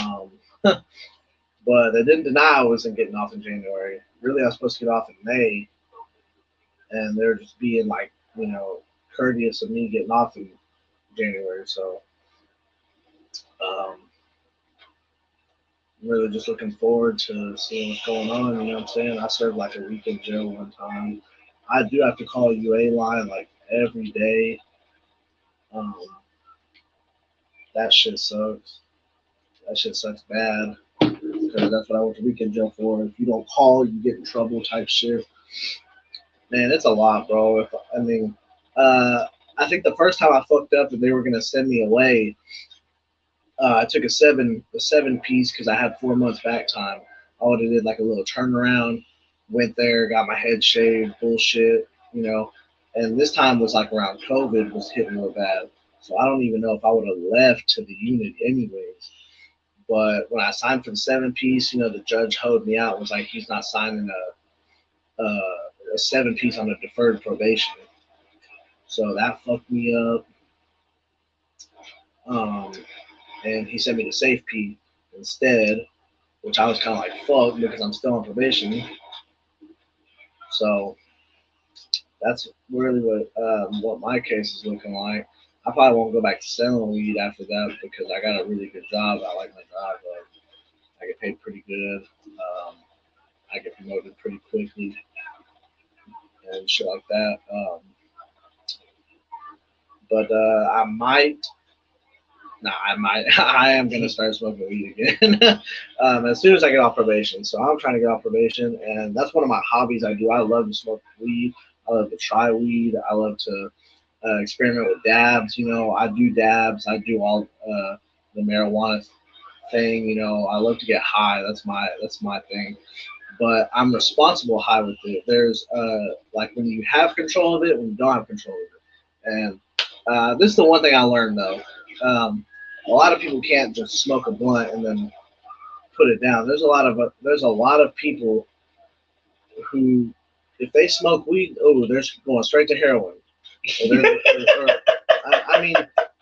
Um, but they didn't deny I wasn't getting off in January. Really, I was supposed to get off in May, and they're just being like, you know, courteous of me getting off in January. So um, I'm really just looking forward to seeing what's going on. You know what I'm saying? I served like a week in jail one time. I do have to call a UA line like every day. Um, that shit sucks. That shit sucks bad because that's what I went to weekend jail for. If you don't call, you get in trouble type shit. Man, it's a lot, bro. I mean, uh, I think the first time I fucked up and they were gonna send me away, I took a seven piece because I had 4 months back time. I would have did like a little turnaround, went there, got my head shaved, bullshit, you know. And this time was like around COVID was hitting real bad, so I don't even know if I would have left to the unit anyways. But when I signed for the 7 piece, you know, the judge hoed me out. Was like, he's not signing a 7 piece on a deferred probation. So that fucked me up. Um, and he sent me to Safe P instead, which I was kind of like, fuck, because I'm still on probation. So that's really what my case is looking like. I probably won't go back to selling weed after that because I got a really good job. I like my job. I get paid pretty good. I get promoted pretty quickly and shit like that. But I might. Nah, I might. I am gonna start smoking weed again as soon as I get off probation. So I'm trying to get off probation, and that's one of my hobbies. I do. I love to smoke weed. I love to try weed. I love to experiment with dabs. You know, I do dabs. I do all the marijuana thing. You know, I love to get high. That's my thing. But I'm responsible high with it. There's like when you have control of it, when you don't have control of it. And this is the one thing I learned though. A lot of people can't just smoke a blunt and then put it down. There's a lot of people who, if they smoke weed, oh, they're going straight to heroin. I mean,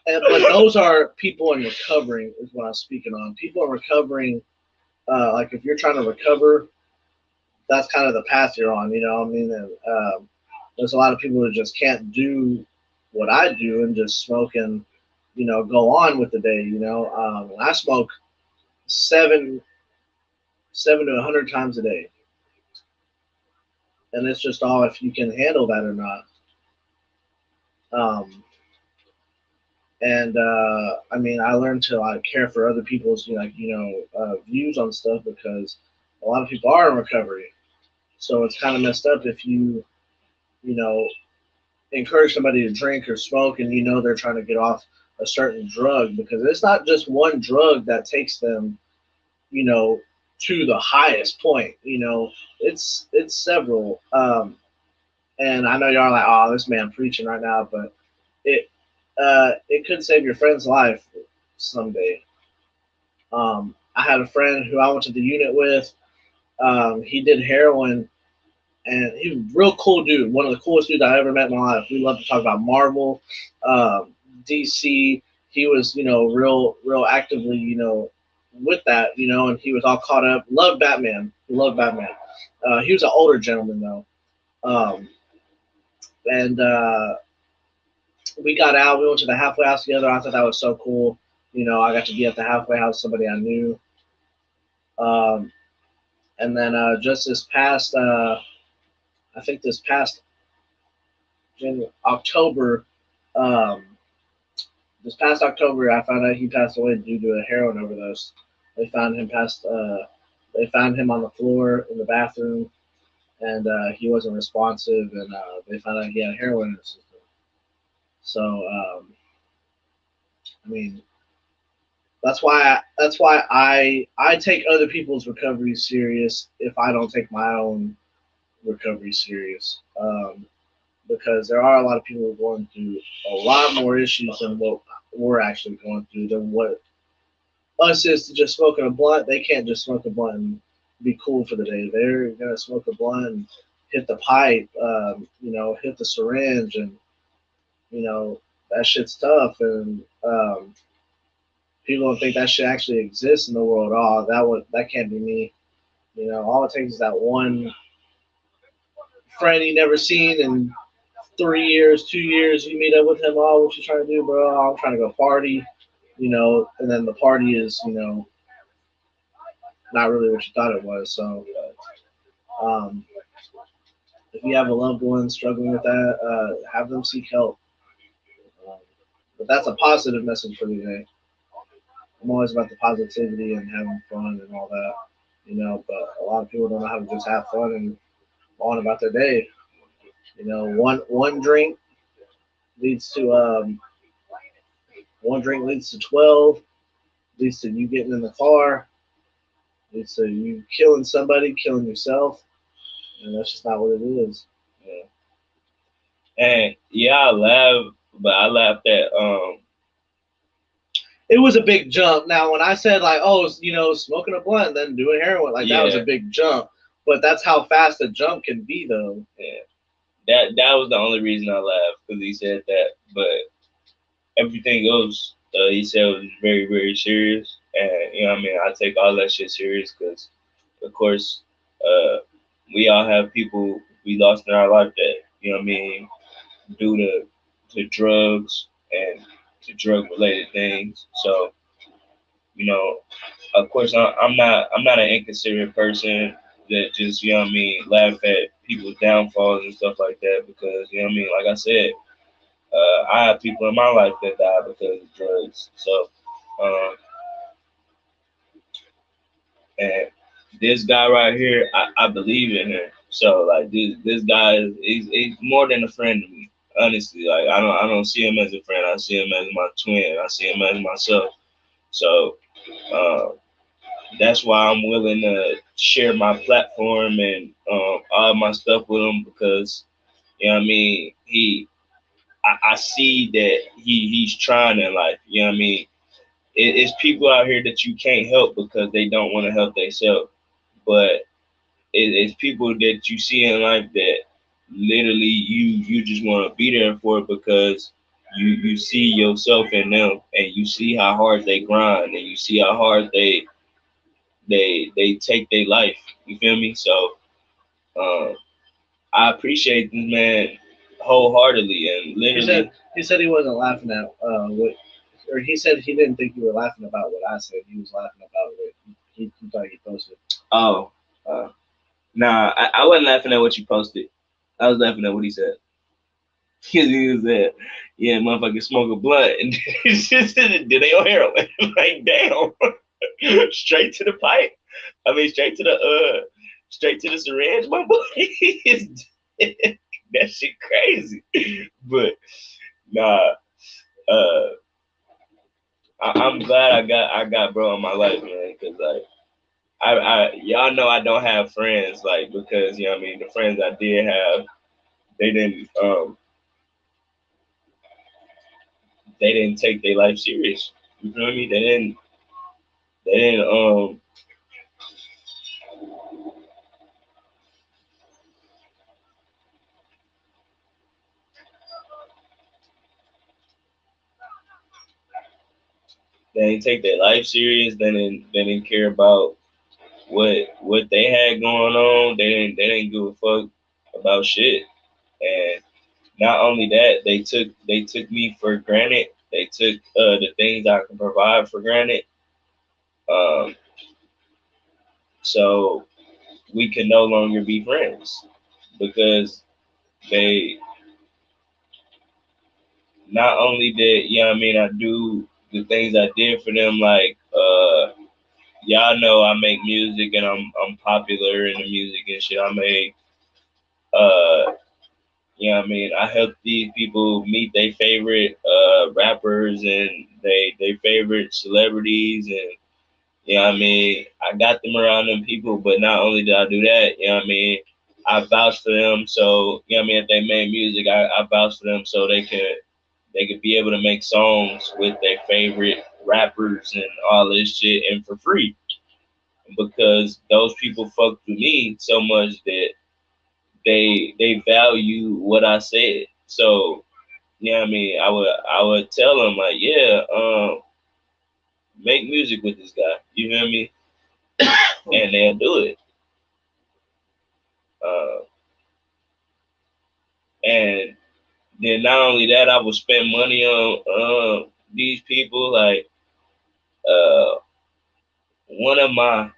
but those are people in recovering, is what I'm speaking on. People in recovering, like if you're trying to recover, that's kind of the path you're on. You know what I mean? And there's a lot of people who just can't do what I do and just smoke and, you know, go on with the day. You know, I smoke seven to 100 times a day, and it's just all if you can handle that or not. Um, And I mean, I learned to like care for other people's views on stuff because a lot of people are in recovery. So it's kind of messed up if you know encourage somebody to drink or smoke and they're trying to get off a certain drug, because it's not just one drug that takes them you know to the highest point. It's several. And I know y'all are like, oh, this man preaching right now, but it could save your friend's life someday. I had a friend who I went to the unit with. He did heroin, and he was a real cool dude. One of the coolest dudes I ever met in my life. We love to talk about Marvel, DC. He was, real actively, with that, and he was all caught up. Loved Batman. Loved Batman. He was an older gentleman though. And we got out. We went to the halfway house together. I thought that was so cool. I got to be at the halfway house, somebody I knew. Um, and then just this past, I think this past October, um, this past October, I found out he passed away due to a heroin overdose. They found him passed. They found him on the floor in the bathroom, and he wasn't responsive, and they found out he had heroin in his system. So, I mean, that's why I take other people's recovery serious if I don't take my own recovery serious. Because there are a lot of people going through a lot more issues than what we're actually going through, than what us is to just smoking a blunt. They can't just smoke a blunt and be cool for the day. They're gonna smoke a blunt and hit the pipe, hit the syringe, and that shit's tough. And people don't think that shit actually exists in the world. Oh, that can't be me. All it takes is that one friend you never seen in 3 years, 2 years. You meet up with him. Oh, what you trying to do, bro? Oh, I'm trying to go party. And then the party is not really what you thought it was. So, if you have a loved one struggling with that, have them seek help. Um, but that's a positive message for the day. I'm always about the positivity and having fun and all that, But a lot of people don't know how to just have fun and go on about their day. One drink leads to 12, leads to you getting in the car, leads to you killing somebody, killing yourself, and that's just not what it is. Yeah. And yeah, I laugh, but I laughed at It was a big jump. Now, when I said like, oh, smoking a blunt, then doing heroin, like that was a big jump. But that's how fast a jump can be, though. Yeah, that was the only reason I laughed, because he said that. But everything else he said was very, very serious, and what I mean, I take all that shit serious because, of course, uh, we all have people we lost in our life that what I mean, due to drugs and to drug related things. So of course, I'm not an inconsiderate person that just what I mean, laugh at people's downfalls and stuff like that, because what I mean, like I said, I have people in my life that died because of drugs. So, um, and this guy right here, I believe in him. So like this guy he's more than a friend to me. Honestly, like I don't see him as a friend. I see him as my twin. I see him as myself. So uh, that's why I'm willing to share my platform and all my stuff with him, because what I mean, I see that he's trying in life. What I mean, it's people out here that you can't help because they don't want to help themselves. But it's people that you see in life that literally you just want to be there for, because you see yourself in them, and you see how hard they grind, and you see how hard they take their life. You feel me? So um, I appreciate this man wholeheartedly, and He literally. said he said he wasn't laughing at what, or he said he didn't think you were laughing about what I said. He was laughing about what he thought you posted. Oh, nah, I wasn't laughing at what you posted. I was laughing at what he said. Because he was there. Yeah, motherfucker smoke a blunt and then they on heroin. Like, damn. Straight to the pipe. I mean, straight to the syringe, my boy. That shit crazy. But nah, I'm glad I got bro in my life, man. Cause like y'all know I don't have friends, like, because you know what I mean, the friends I did have, they didn't take their life serious. You feel me? They didn't take their life serious. They didn't care about what they had going on. They didn't give a fuck about shit. And not only that, they took me for granted. They took the things I can provide for granted. Um, so we can no longer be friends because they not only did, you know what I mean, I do the things I did for them, like y'all know I make music and I'm popular in the music and shit I make. You know what I mean? I help these people meet their favorite rappers and they favorite celebrities, and you know what I mean? I got them around them people, but not only did I do that, you know what I mean? I vouch for them, so you know what I mean, if they made music, I vouch for them so they could be able to make songs with their favorite rappers and all this shit and for free. Because those people fucked with me so much that they value what I said. So, you know what I mean, I would tell them like, yeah, make music with this guy. You feel me? And they'll do it. Uh, and then not only that, I would spend money on these people. Like one of my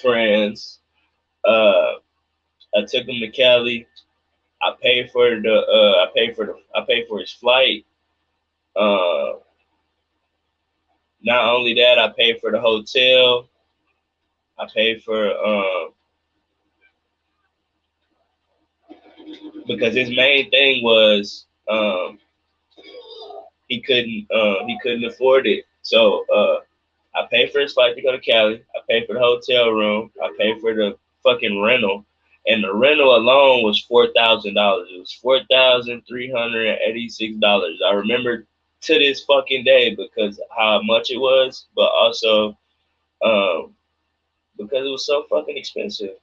friends, I took him to Cali. I paid for his flight. Uh, Not only that, I paid for the hotel. I paid for because his main thing was he couldn't afford it. So I paid for his flight to go to Cali. I paid for the hotel room. I paid for the fucking rental. And the rental alone was $4,000. It was $4,386. I remember to this fucking day because how much it was, but also um, because it was so fucking expensive.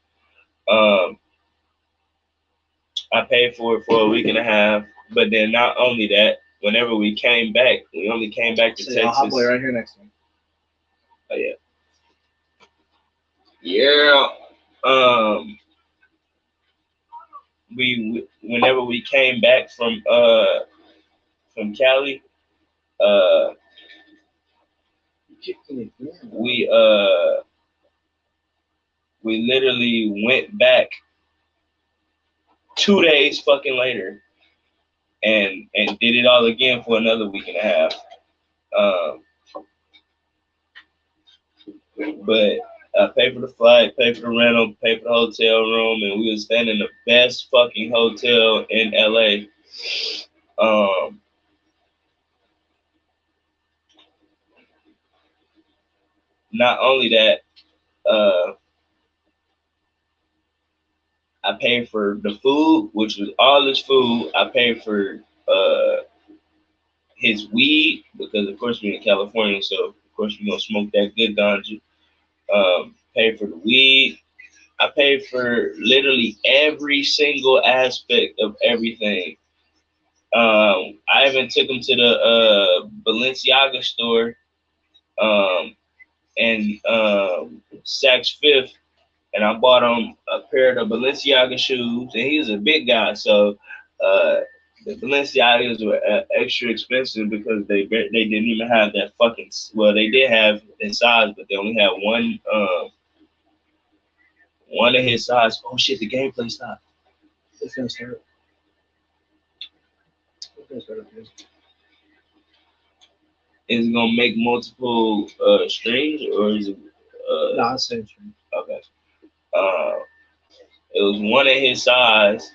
Um, I paid for it for a week and a half. But then not only that, whenever we came back, we only came back to So Texas. I'll right here next to me. Oh yeah. Yeah. We whenever we came back from Cali, uh we we literally went back 2 days fucking later and did it all again for another week and a half. Um, but I paid for the flight, paid for the rental, paid for the hotel room, and we was staying in the best fucking hotel in LA. Um, Not only that, I paid for the food, which was all his food. I paid for his weed because, of course, we're in California, so of course we're gonna smoke that good ganja. Paid for the weed. I paid for literally every single aspect of everything. I even took him to the Balenciaga store and Saks Fifth, and I bought him a pair of Balenciaga shoes. And he's a big guy, so the Balenciagas were extra expensive because they didn't even have that fucking. Well, they did have his size, but they only had one of his size. Oh shit! The gameplay stopped. It's gonna start. Is it gonna make multiple strings, or is it? Nah, same string. Okay. Uh, it was one of his size.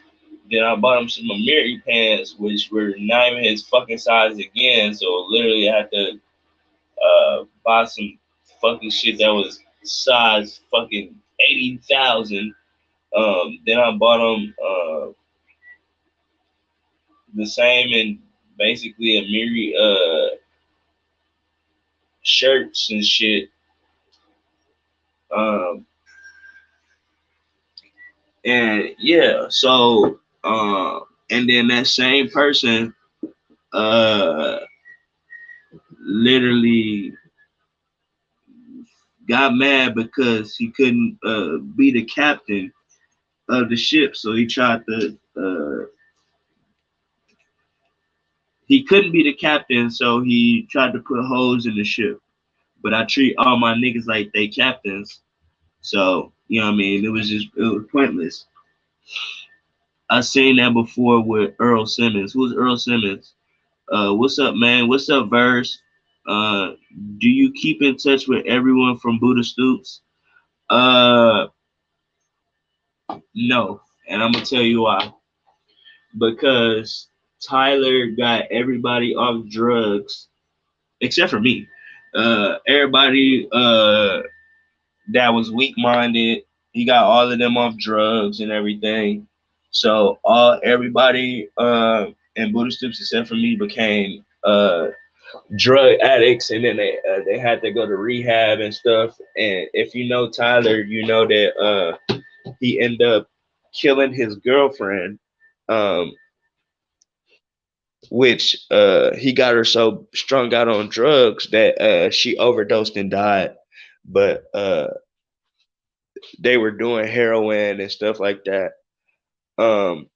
Then I bought him some Amiri pants, which were not even his fucking size again. So literally, I had to buy some fucking shit that was size fucking 80,000. Then I bought him the same and basically Amiri shirts and shit. Um, and yeah, so and then that same person uh literally got mad because he couldn't be the captain of the ship, so he tried to he couldn't be the captain, so he tried to put holes in the ship. But I treat all my niggas like they captains, so you know what I mean. It was pointless. I seen that before with Earl Simmons. Who's Earl Simmons? What's up, man? What's up, Verse? Uh, do you keep in touch with everyone from Buddha Stoops? Uh, no, and I'm gonna tell you why. Because Tyler got everybody off drugs except for me. Everybody that was weak minded, he got all of them off drugs and everything. So everybody in Buddha Stoops except for me became drug addicts, and then they had to go to rehab and stuff. And if you know Tyler, you know that he ended up killing his girlfriend, um, which he got her so strung out on drugs that she overdosed and died. But they were doing heroin and stuff like that. Um,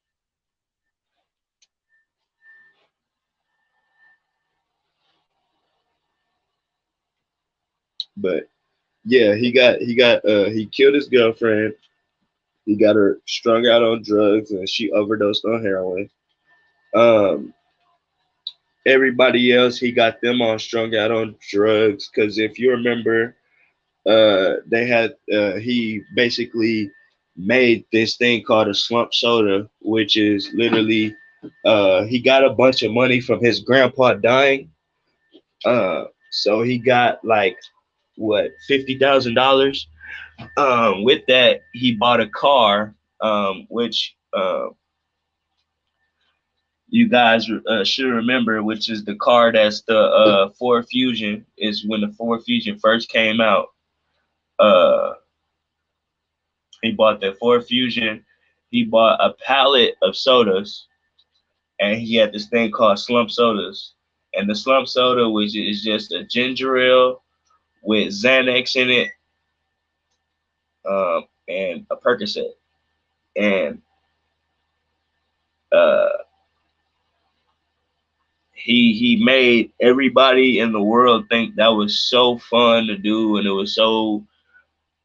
but yeah, he killed his girlfriend. He got her strung out on drugs and she overdosed on heroin. Um, Everybody else, he got them all strung out on drugs because if you remember, they had he basically made this thing called a slump soda, which is literally he got a bunch of money from his grandpa dying. So he got like what $50,000. With that, he bought a car, which you guys should remember, which is the car that's the Ford Fusion. Is when the Ford Fusion first came out. Uh, he bought the Ford Fusion. He bought a pallet of sodas, and he had this thing called Slump Sodas. And the Slump Soda, which is just a ginger ale with Xanax in it, and a Percocet. And uh, he made everybody in the world think that was so fun to do, and it was so,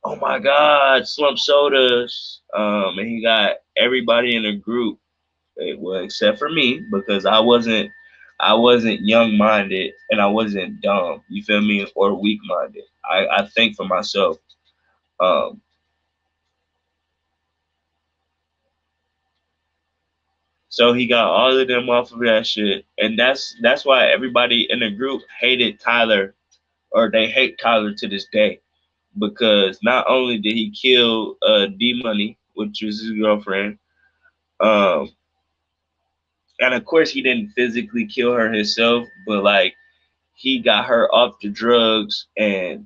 oh my God, slump sodas. And he got everybody in the group, well, except for me, because I wasn't young minded and I wasn't dumb. You feel me? Or weak minded. I think for myself. Um, so he got all of them off of that shit, and that's why everybody in the group hated Tyler, or they hate Tyler to this day, because not only did he kill D Money, which was his girlfriend, um, and of course he didn't physically kill her himself, but like he got her off the drugs, and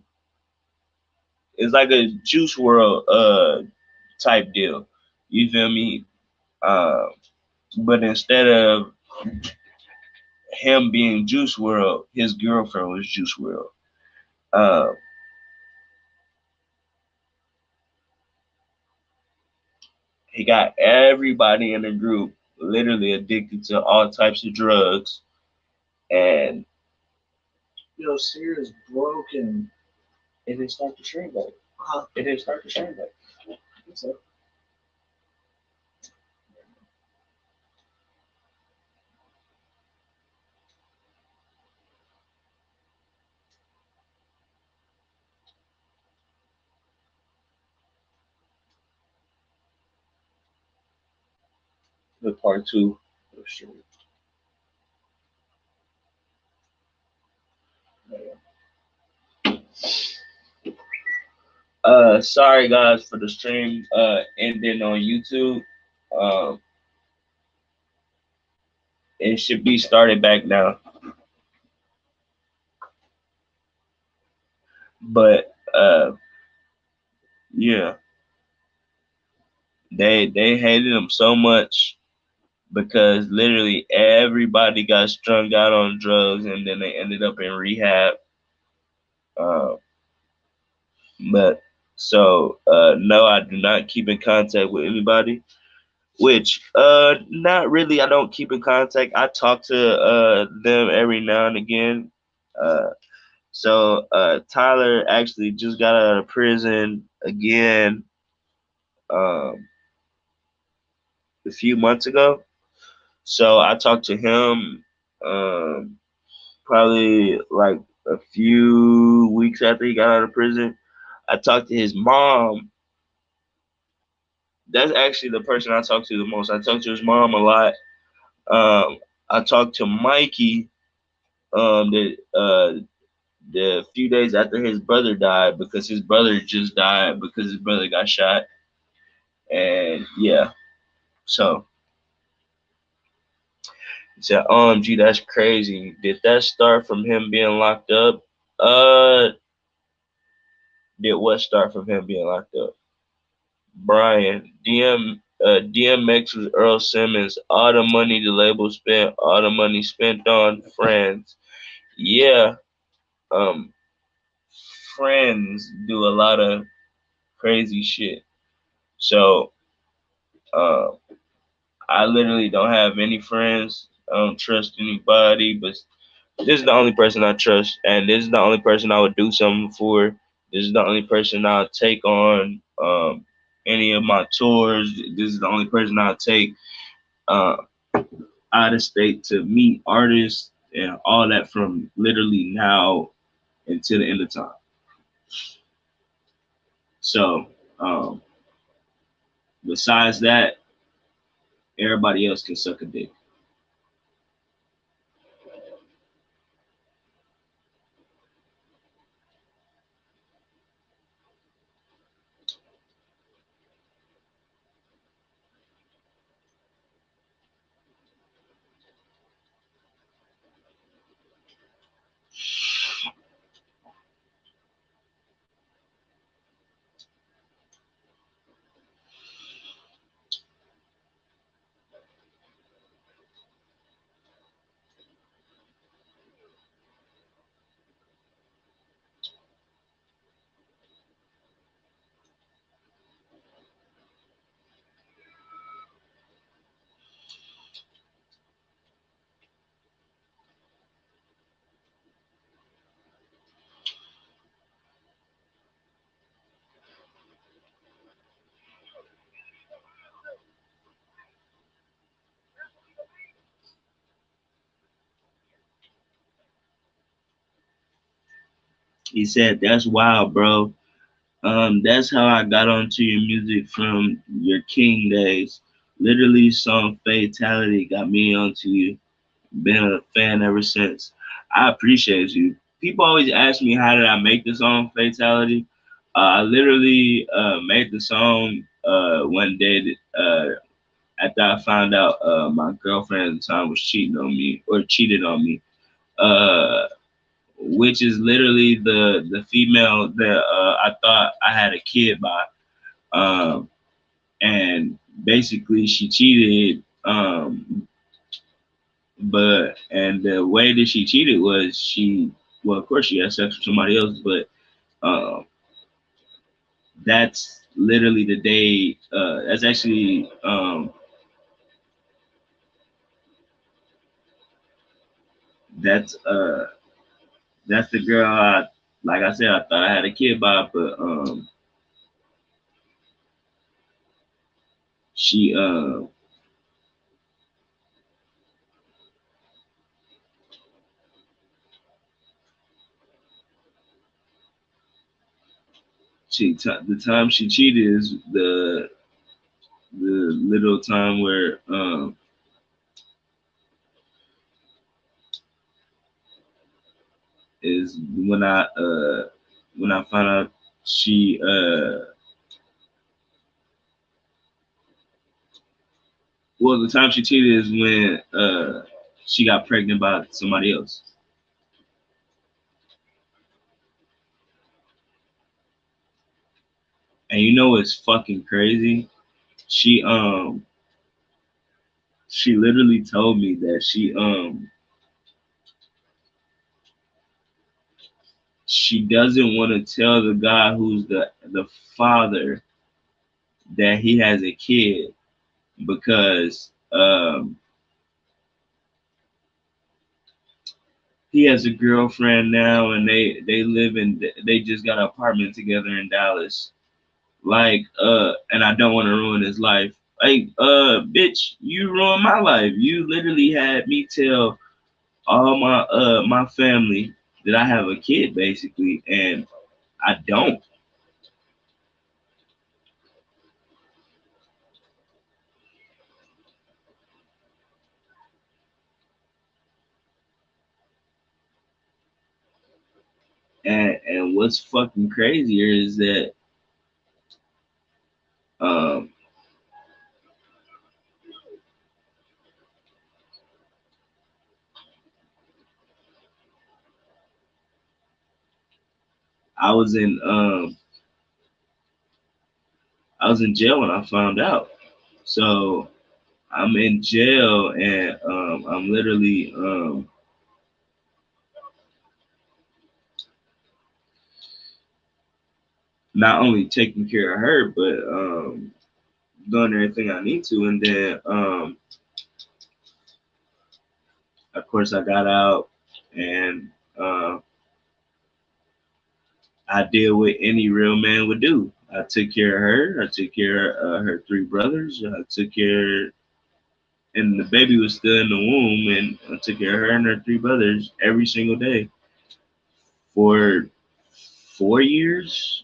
it's like a Juice World type deal. You feel me? Uh, but instead of him being Juice World, his girlfriend was Juice World. Uh, he got everybody in the group literally addicted to all types of drugs, and Yo, Sear is broken. it didn't start the stream back. Huh? It didn't start the stream back. What's up? the part two of the stream. Sorry guys for the stream ending on YouTube. Um, it should be started back now. But yeah, they hated him so much because literally everybody got strung out on drugs and then they ended up in rehab. Uh, but so no, I do not keep in contact with anybody. Which not really. I don't keep in contact. I talk to them every now and again. Uh, so Tyler actually just got out of prison again um, a few months ago. So I talked to him probably like a few weeks after he got out of prison. I talked to his mom. That's actually the person I talk to the most. I talk to his mom a lot. I talked to Mikey the few days after his brother died because his brother just died because his brother got shot. And yeah, so he said, OMG, that's crazy. Did that start from him being locked up? Uh, did what start from him being locked up? Brian, DMX was Earl Simmons. All the money the label spent, all the money spent on friends. Yeah, um, friends do a lot of crazy shit. So, uh, I literally don't have any friends. I don't trust anybody, but this is the only person I trust, and this is the only person I would do something for. This is the only person I'll take on any of my tours. This is the only person I'll take uh, out of state to meet artists and all that from literally now until the end of time. So, besides that, everybody else can suck a dick. He said, "That's wild, bro. That's how I got onto your music from your King days. Literally, song Fatality got me onto you. Been a fan ever since. I appreciate you. People always ask me how did I make the song Fatality. I literally made the song one day after I found out my girlfriend at the time was cheating on me or cheated on me. Uh, which is literally the female that I thought I had a kid by. Um, and basically she cheated. But and the way that she cheated was well, of course she had sex with somebody else, but um, that's literally the day. That's actually that's uh that's the girl like I said I thought I had a kid by, but she the time she cheated is the little time where is when I found out she well, the time she cheated is when she got pregnant by somebody else. And you know what's fucking crazy? She she literally told me that she doesn't want to tell the guy who's the father that he has a kid because he has a girlfriend now and they live in they just got an apartment together in Dallas. Like and I don't want to ruin his life. Like bitch, you ruined my life. You literally had me tell all my family that I have a kid basically, and I don't. And what's fucking crazier is that um I was in um I was in jail when I found out. So I'm in jail and I'm literally not only taking care of her but doing everything I need to, and then of course I got out and uh, I did what any real man would do. I took care of her. I took care of her three brothers. I took care, and the baby was still in the womb, and I took care of her and her three brothers every single day for 4 years.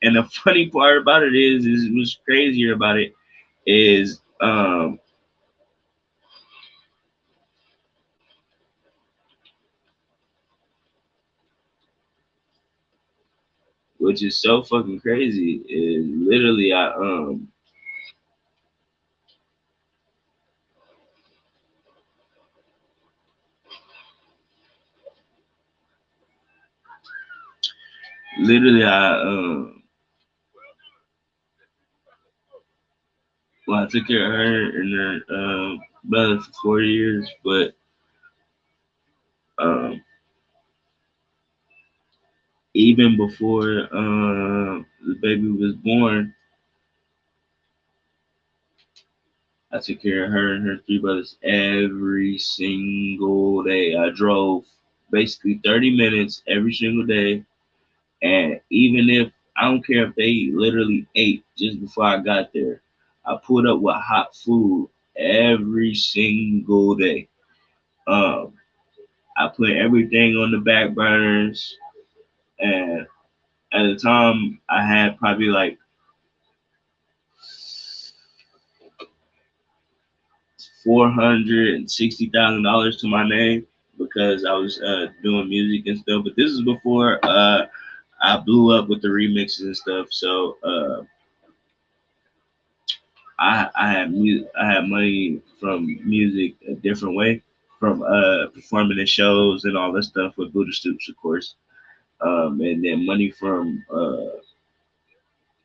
And the funny part about it is what's crazier about it is, which is so fucking crazy, is literally I well, I took care of her and her brother for 4 years, but um, even before the baby was born, I took care of her and her three brothers every single day. I drove basically 30 minutes every single day. And even if I don't care if they literally ate just before I got there, I pulled up with hot food every single day. Um, I put everything on the back burners, and at the time I had probably like $460,000 to my name because I was doing music and stuff. But this is before I blew up with the remixes and stuff. So I had money from music a different way, from performing in shows and all that stuff with Buddha Stoops, of course. And then money from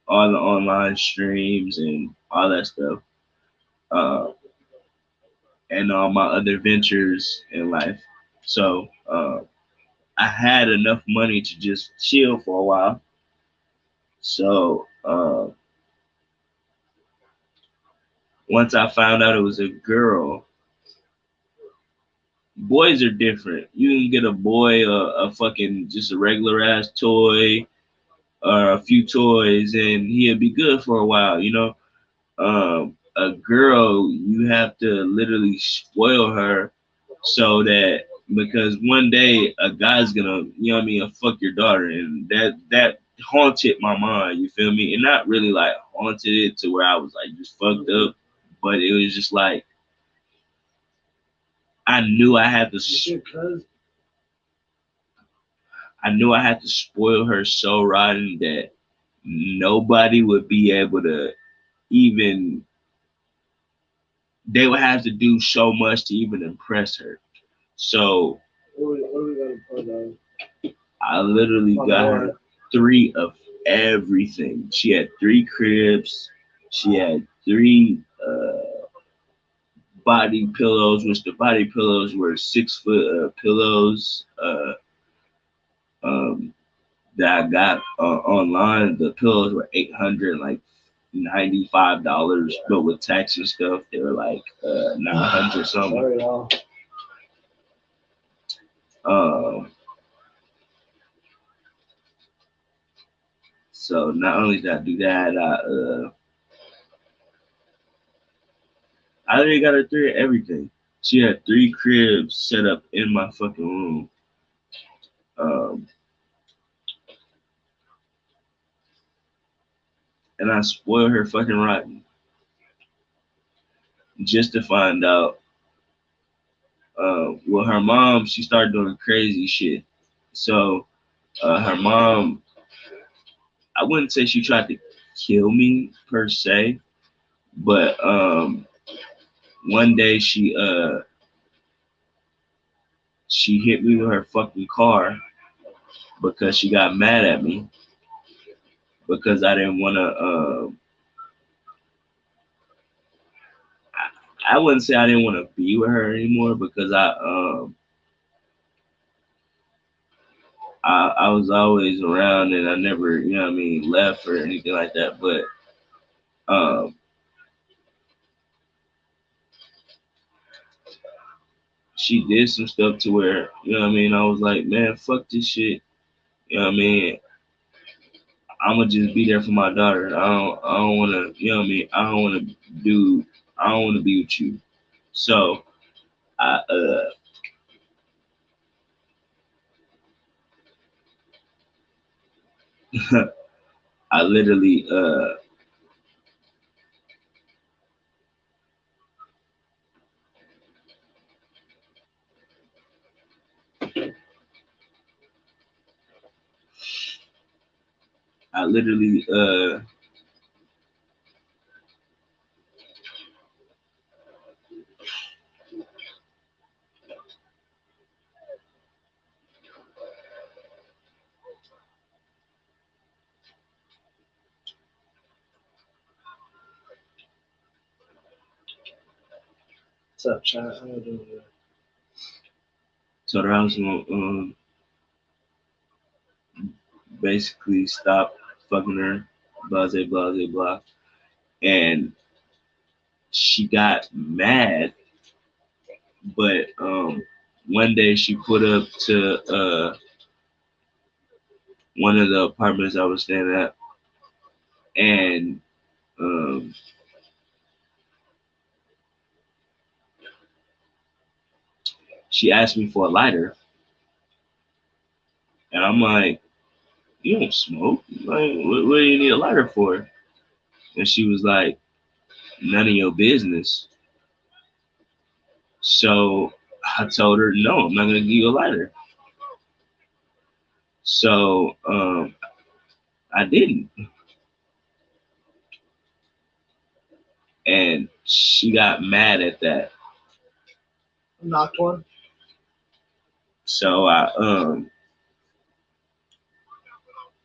all the online streams and all that stuff. Uh, and all my other ventures in life. So I had enough money to just chill for a while. So once I found out it was a girl, boys are different. You can get a boy a fucking just a regular ass toy or a few toys, and he'll be good for a while. You know, a girl you have to literally spoil her so that because one day a guy's gonna, you know what I mean, fuck your daughter, and that haunted my mind. You feel me? And not really like haunted it to where I was like just fucked up, but it was just like I knew I had to. I knew I had to spoil her so rotten that nobody would be able to even. They would have to do so much to even impress her. So I literally got her three of everything. She had three cribs. She had three body pillows, which the body pillows were 6 foot pillows um, that I got online. The pillows were 800, like $95, but with tax and stuff, they were like 900 something. Um, so not only did I do that, I already got her three of everything. She had three cribs set up in my fucking room. Um, and I spoiled her fucking rotten just to find out. Well, her mom, she started doing crazy shit. So her mom, I wouldn't say she tried to kill me per se, but one day she hit me with her fucking car because she got mad at me because I didn't want to. I wouldn't say I didn't want to be with her anymore because I was always around and I never, you know what I mean, left or anything like that. But um, she did some stuff to where, you know what I mean, I was like, man, fuck this shit. You know what I mean? I'm gonna just be there for my daughter. I don't want to, you know what I mean? I don't want to be with you. So I, I literally, I literally, What's up, chat? How you doing? told her I was gonna, basically stop fucking her, blah, blah, blah, blah, blah. And she got mad, but one day she put up to one of the apartments I was staying at, and um, she asked me for a lighter, and I'm like, "You don't smoke? Like, what do you need a lighter for?" And she was like, "None of your business." So I told her, "No, I'm not gonna give you a lighter." So I didn't, and she got mad at that. Knocked one. So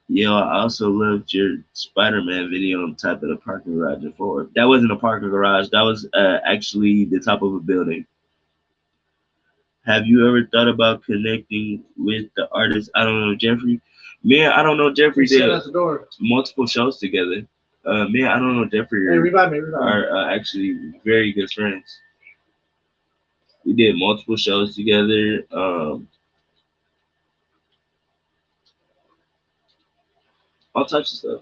yo, I also loved your Spider-Man video on top of the parking garage before. That wasn't a parking garage. That was actually the top of a building. Have you ever thought about connecting with the artist? I don't know Jeffrey. Man, I don't know Jeffrey. Did at the door. Multiple shows together. Man, I don't know Jeffrey. Hey, revive me. Are actually very good friends. We did multiple shows together. All types of stuff.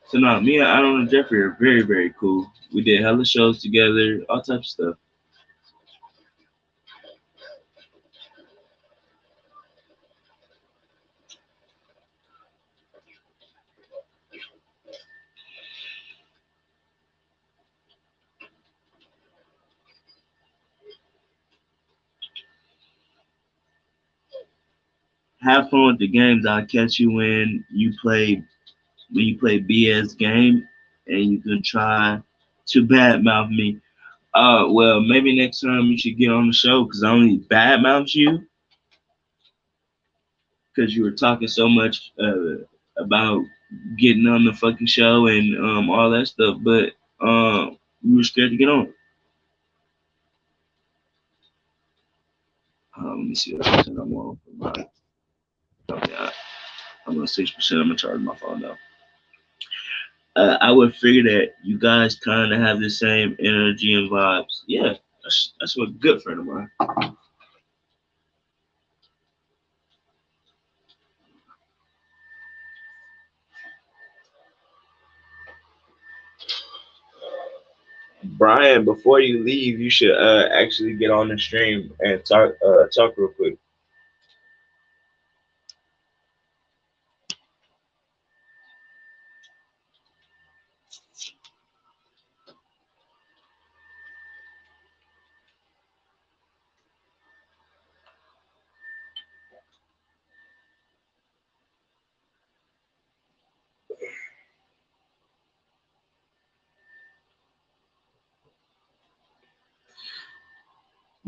So no, me and Adam and Jeffrey are very, very cool. We did hella shows together, all types of stuff. Have fun with the games. I'll catch you when you play BS game and you can try to badmouth me. Well, maybe next time you should get on the show because I only badmouth you because you were talking so much about getting on the fucking show and all that stuff, but you were scared to get on. Let me see what percent I'm on for my. Okay, I'm on 6%. I'm gonna charge my phone now. I would figure that you guys kind of have the same energy and vibes. Yeah, that's what a good friend of mine. Brian, before you leave, you should actually get on the stream and talk real quick.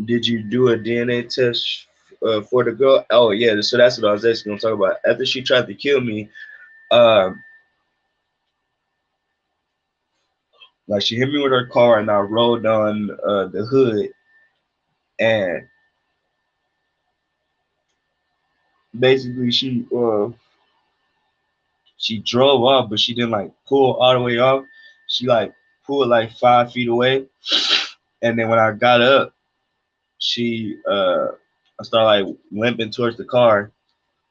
Did you do a DNA test for the girl? Oh yeah, so that's what I was actually gonna talk about. After she tried to kill me, um, like she hit me with her car, and I rolled on the hood, and basically she drove off, but she didn't like pull all the way off. She like pulled like 5 feet away, and then when I got up, she I started like limping towards the car,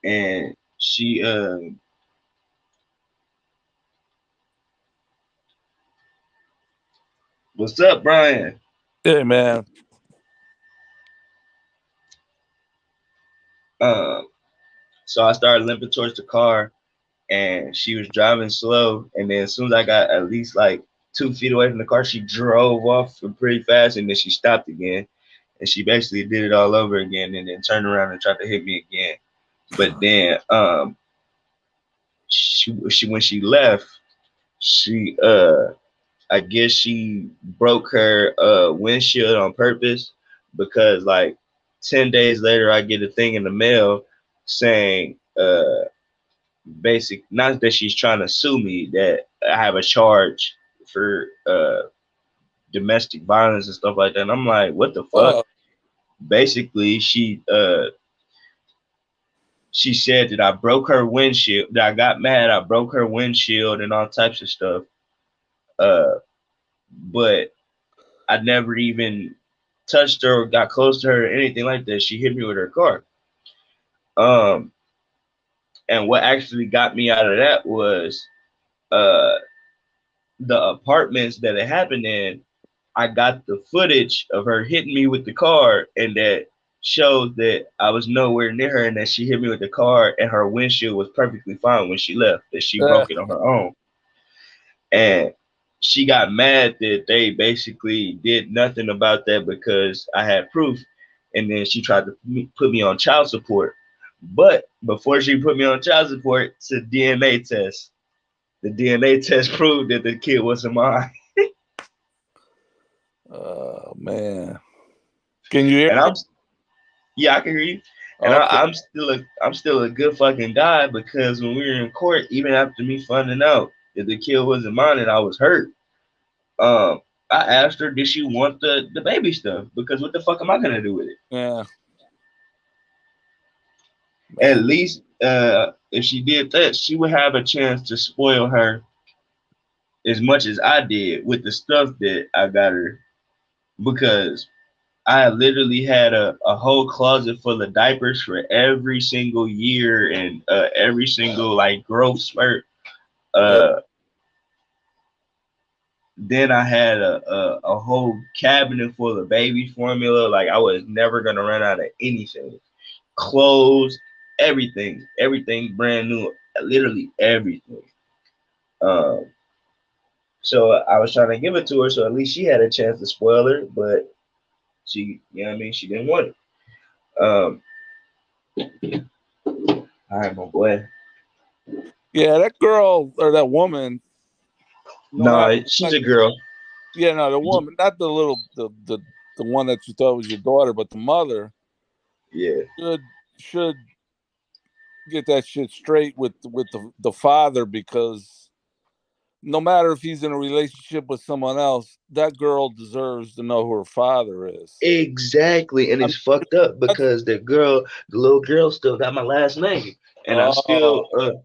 and she what's up, Brian? Hey, man. Uh, so I started limping towards the car, and she was driving slow. And then as soon as I got at least like 2 feet away from the car, she drove off pretty fast, and then she stopped again. And she basically did it all over again, and then turned around and tried to hit me again. But then she when she left, she I guess she broke her windshield on purpose because like 10 days later I get a thing in the mail saying basic not that she's trying to sue me, that I have a charge for domestic violence and stuff like that. And I'm like, what the fuck? Oh, Basically she said that I broke her windshield, that I got mad, I broke her windshield and all types of stuff. Uh but I never even touched her or got close to her or anything like that. She hit me with her car. Um, and what actually got me out of that was uh, the apartments that it happened in. I got the footage of her hitting me with the car, and that shows that I was nowhere near her, and that she hit me with the car, and her windshield was perfectly fine when she left. That she yeah. broke it on her own, and she got mad that they basically did nothing about that because I had proof. And then she tried to put me on child support. But before she put me on child support, it's a DNA test. The DNA test proved that the kid wasn't mine. Oh, man. Can you hear And me? yeah, I can hear you. And Okay. I'm still a good fucking guy because when we were in court, even after me finding out that the kid wasn't mine and I was hurt, um, I asked her, did she want the baby stuff? Because what the fuck am I gonna do with it? Yeah, At man. least if she did that, she would have a chance to spoil her as much as I did with the stuff that I got her. Because I literally had a whole closet full of diapers for every single year and every single like growth spurt. Yeah. Uh, then I had a whole cabinet full of baby formula. Like I was never gonna run out of anything. Clothes, everything brand new, literally everything. Um, so I was trying to give it to her, so at least she had a chance to spoil her, but she, you know what I mean, she didn't want it. Um, all right, my boy. Yeah, that girl or that woman, no matter. No, she's a girl. Yeah, no, the woman, not the little, the one that you thought was your daughter, but the mother Yeah, should get that shit straight with the father, because no matter if he's in a relationship with someone else, that girl deserves to know who her father is. exactly. And I it's fucked up mean, because the little girl still got my last name. And oh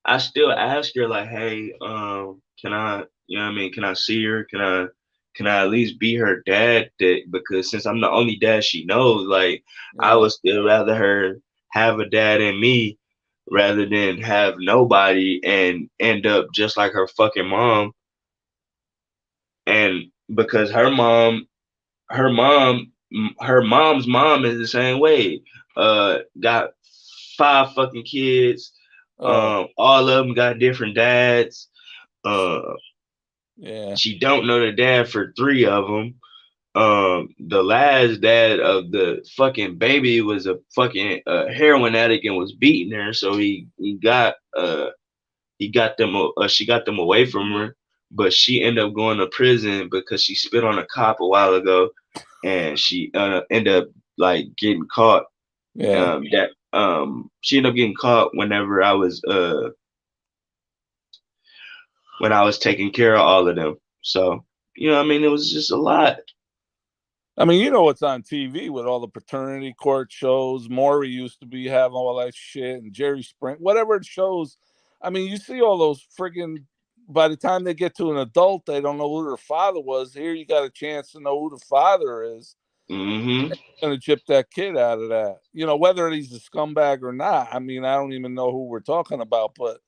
I still ask her like, hey, can I, you know what I mean, can I see her? Can I at least be her dad? That because since I'm the only dad she knows, like I yeah, would still rather her have a dad in me rather than have nobody and end up just like her fucking mom. And because her mom, her mom's mom is the same way. Got five fucking kids. oh All of them got different dads. Uh, yeah, she don't know the dad for three of them. The last dad of the fucking baby was a fucking heroin addict and was beating her, so he got them she got them away from her, but she ended up going to prison because she spit on a cop a while ago, and she ended up like getting caught. yeah. That she ended up getting caught whenever I was when I was taking care of all of them. So you know, I mean, it was just a lot. I mean, you know what's on TV with all the paternity court shows. Maury used to be having all that shit, and Jerry Spring, whatever it shows. I mean, you see all those friggin'. By the time they get to an adult, they don't know who their father was. Here, you got a chance to know who the father is. Hmm. Going to chip that kid out of that. You know, whether he's a scumbag or not. I mean, I don't even know who we're talking about, but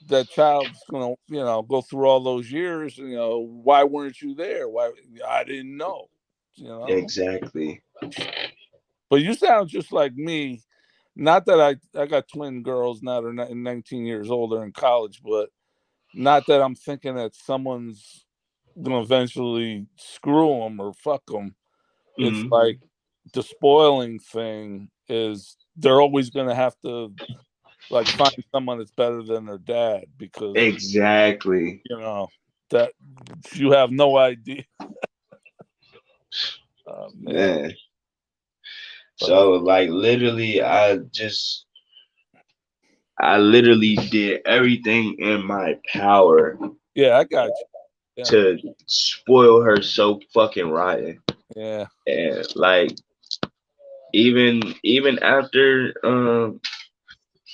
that child's going to, go through all those years. Why weren't you there? Why I didn't know. You know. Exactly. But you sound just like me. Not that I got twin girls now, they're 19 years old, they're in college, but not that I'm thinking that someone's gonna eventually screw them or fuck them. It's Hmm. like the spoiling thing is they're always gonna have to like find someone that's better than their dad, because Exactly. you know that you have no idea. Man, Man. but I So like literally, I literally did everything in my power yeah, I got you. Yeah, to spoil her so fucking rotten. yeah, And like even after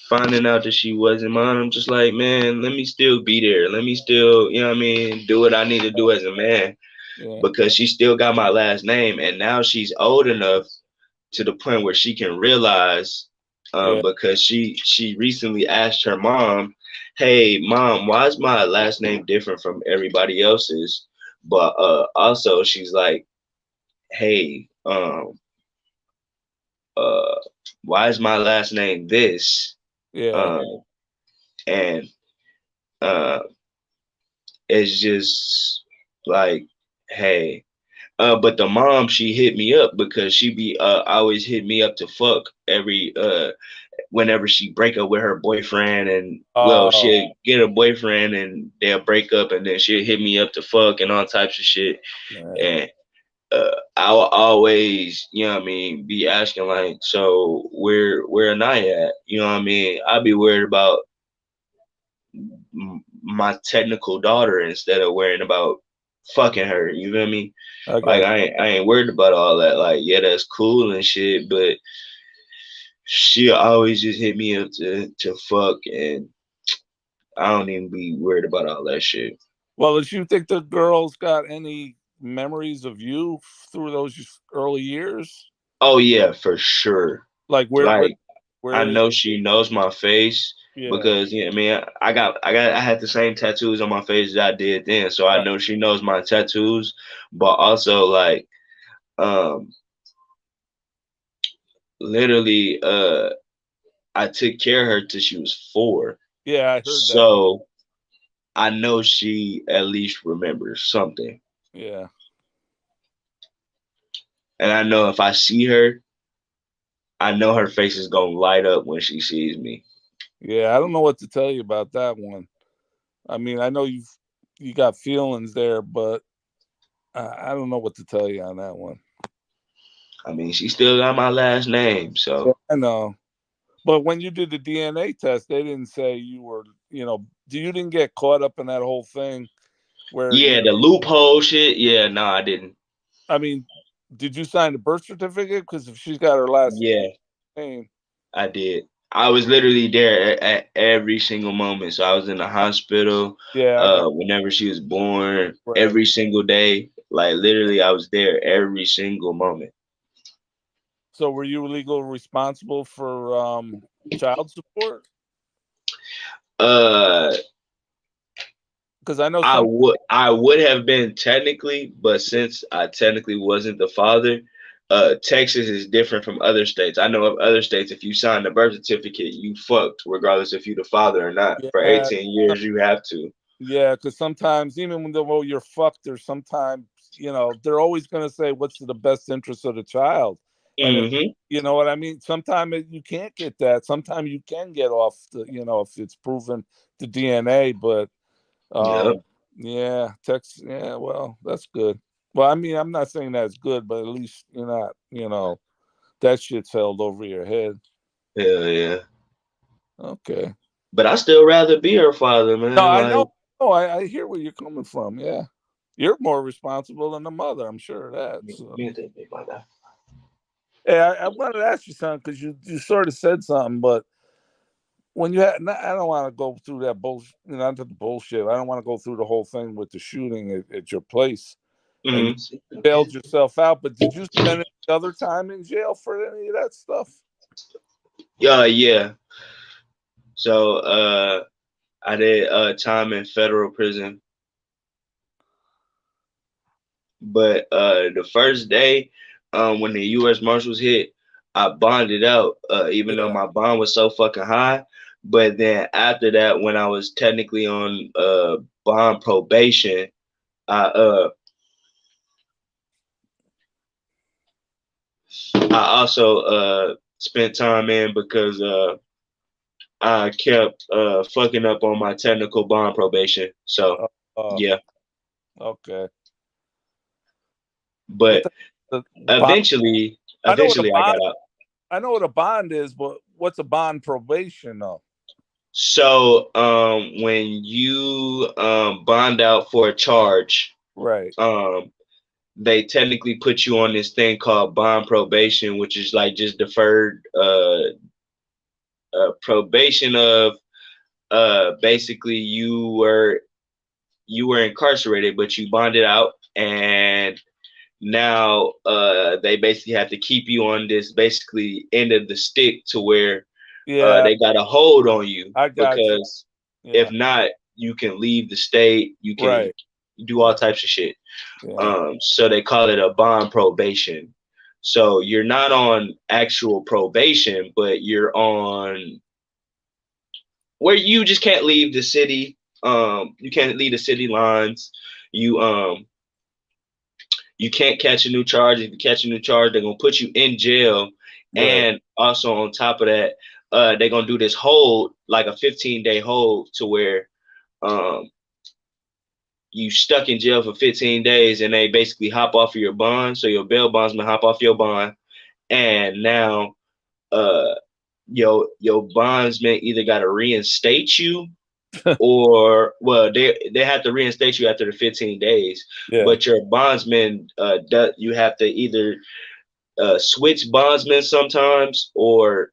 finding out that she wasn't mine, I'm just like, man, let me still be there. Let me still, you know what I mean, do what I need to do as a man yeah, because she still got my last name and now she's old enough to the point where she can realize yeah, because she recently asked her mom, hey mom, why is my last name different from everybody else's? But also she's like, hey, uh why is my last name this? yeah, um and uh it's just like, hey, but the mom, she hit me up because she be always hit me up to fuck every whenever she break up with her boyfriend, and well, oh, she'll get a boyfriend and they'll break up and then she'll hit me up to fuck and all types of shit. yeah. And I'll always, you know what I mean, be asking like, so where am I at? You know what I mean? I'll be worried about my technical daughter instead of worrying about fucking her. You feel me? I Like got I ain't worried about all that. Like, yeah, that's cool and shit, but she always just hit me up to fuck, and I don't even be worried about all that shit. Well, did you think the girls got any memories of you through those early years? Oh yeah, for sure. Like where Like I where know she knows my face. Yeah. because yeah, I mean, I had the same tattoos on my face that I did then, so I know she knows my tattoos, but also like, um, literally, I took care of her till she was 4, Yeah, I heard that. so I know she at least remembers something, Yeah. and I know if I see her, I know her face is gonna light up when she sees me. Yeah, I don't know what to tell you about that one. I mean, I know you got feelings there, but I don't know what to tell you on that one. I mean, she still got my last name, Yeah, so I know. But when you did the DNA test, they didn't say you were, you didn't get caught up in that whole thing where, yeah, the loophole shit. Yeah, no, I didn't. I mean, did you sign the birth certificate? Because if she's got her last Yeah, name. I did. I was literally there at every single moment. So I was in the hospital, Yeah, I got whenever she was born, right. every single day. Like literally, I was there every single moment. So were you legally responsible for child support? Uh, Because I know some. I would have been technically, but since I technically wasn't the father, Texas is different from other states. I know of other states, if you sign the birth certificate, you fucked, regardless if you the father or not. For Yeah, 18 years, you have to. yeah. Because sometimes, even when though you're fucked, or sometimes they're always going to say what's to the best interest of the child, and Hmm. you know what I mean. Sometimes you can't get that. Sometimes you can get off the, if it's proven the DNA, but Yep. um, yeah, Texas. Yeah, well, that's good. Well, I mean, I'm not saying that's good, but at least you're not, that shit's held over your head. Hell yeah. Okay. But I still rather be her father, No, man. I Like, know. Oh, I hear where you're coming from. Yeah. You're more responsible than the mother. I'm sure of that. So, me and that big my guy. hey, I wanted to ask you something because you sort of said something, but when you had, I don't want to go through that bullshit, not the bullshit. I don't want to go through the whole thing with the shooting at your place, and you bailed yourself out. But did you spend any other time in jail for any of that stuff? Yeah. So I did time in federal prison, but the first day, when the U.S. Marshals hit, I bonded out, even though Yeah. my bond was so fucking high. But then after that, when I was technically on bond probation, I uh I also spent time in because I kept fucking up on my technical bond probation. So Uh, yeah, okay. What but the bond? eventually, I know what a eventually I bond. got out. I know what a bond is, but what's a bond probation though? So when you bond out for a charge, Right. um, they technically put you on this thing called bond probation, which is like just deferred probation of basically you were incarcerated, but you bonded out, and now they basically have to keep you on this basically end of the stick to where Yeah, they got a hold on you, I got you. because if Yeah. not, you can leave the state, you can Right. do all types of shit. Yeah. So they call it a bond probation. So you're not on actual probation, but you're on where you just can't leave the city. You can't leave the city lines. You you can't catch a new charge. If you catch a new charge, they're gonna put you in jail. Right. And also on top of that, they're gonna do this hold, like a 15-day hold, to where um you stuck in jail for 15 days, and they basically hop off of your bond. So your bail bondsman hop off your bond, and now uh your bondsman either gotta reinstate you, or well, they have to reinstate you after the 15 days, Yeah. but your bondsman you have to either switch bondsmen sometimes, or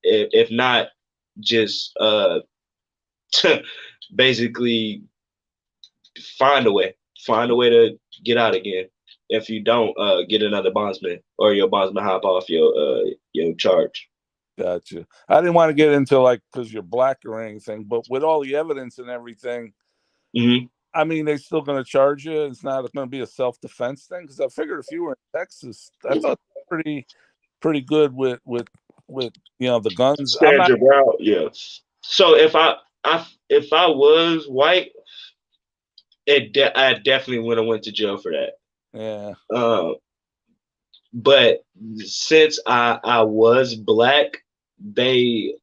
if not, just basically find a way to get out again. If you don't get another bondsman, or your bondsman hop off your charge. Gotcha. I didn't want to get into like because you're black or anything, but with all the evidence and everything, Mm-hmm. I mean, they still going to charge you. It's not going to be a self-defense thing because I figured if you were in Texas, I thought pretty good with the guns. I'm Stand not. your ground, yeah. So if I was white, I definitely would have went to jail for that. Yeah. But since I was black, they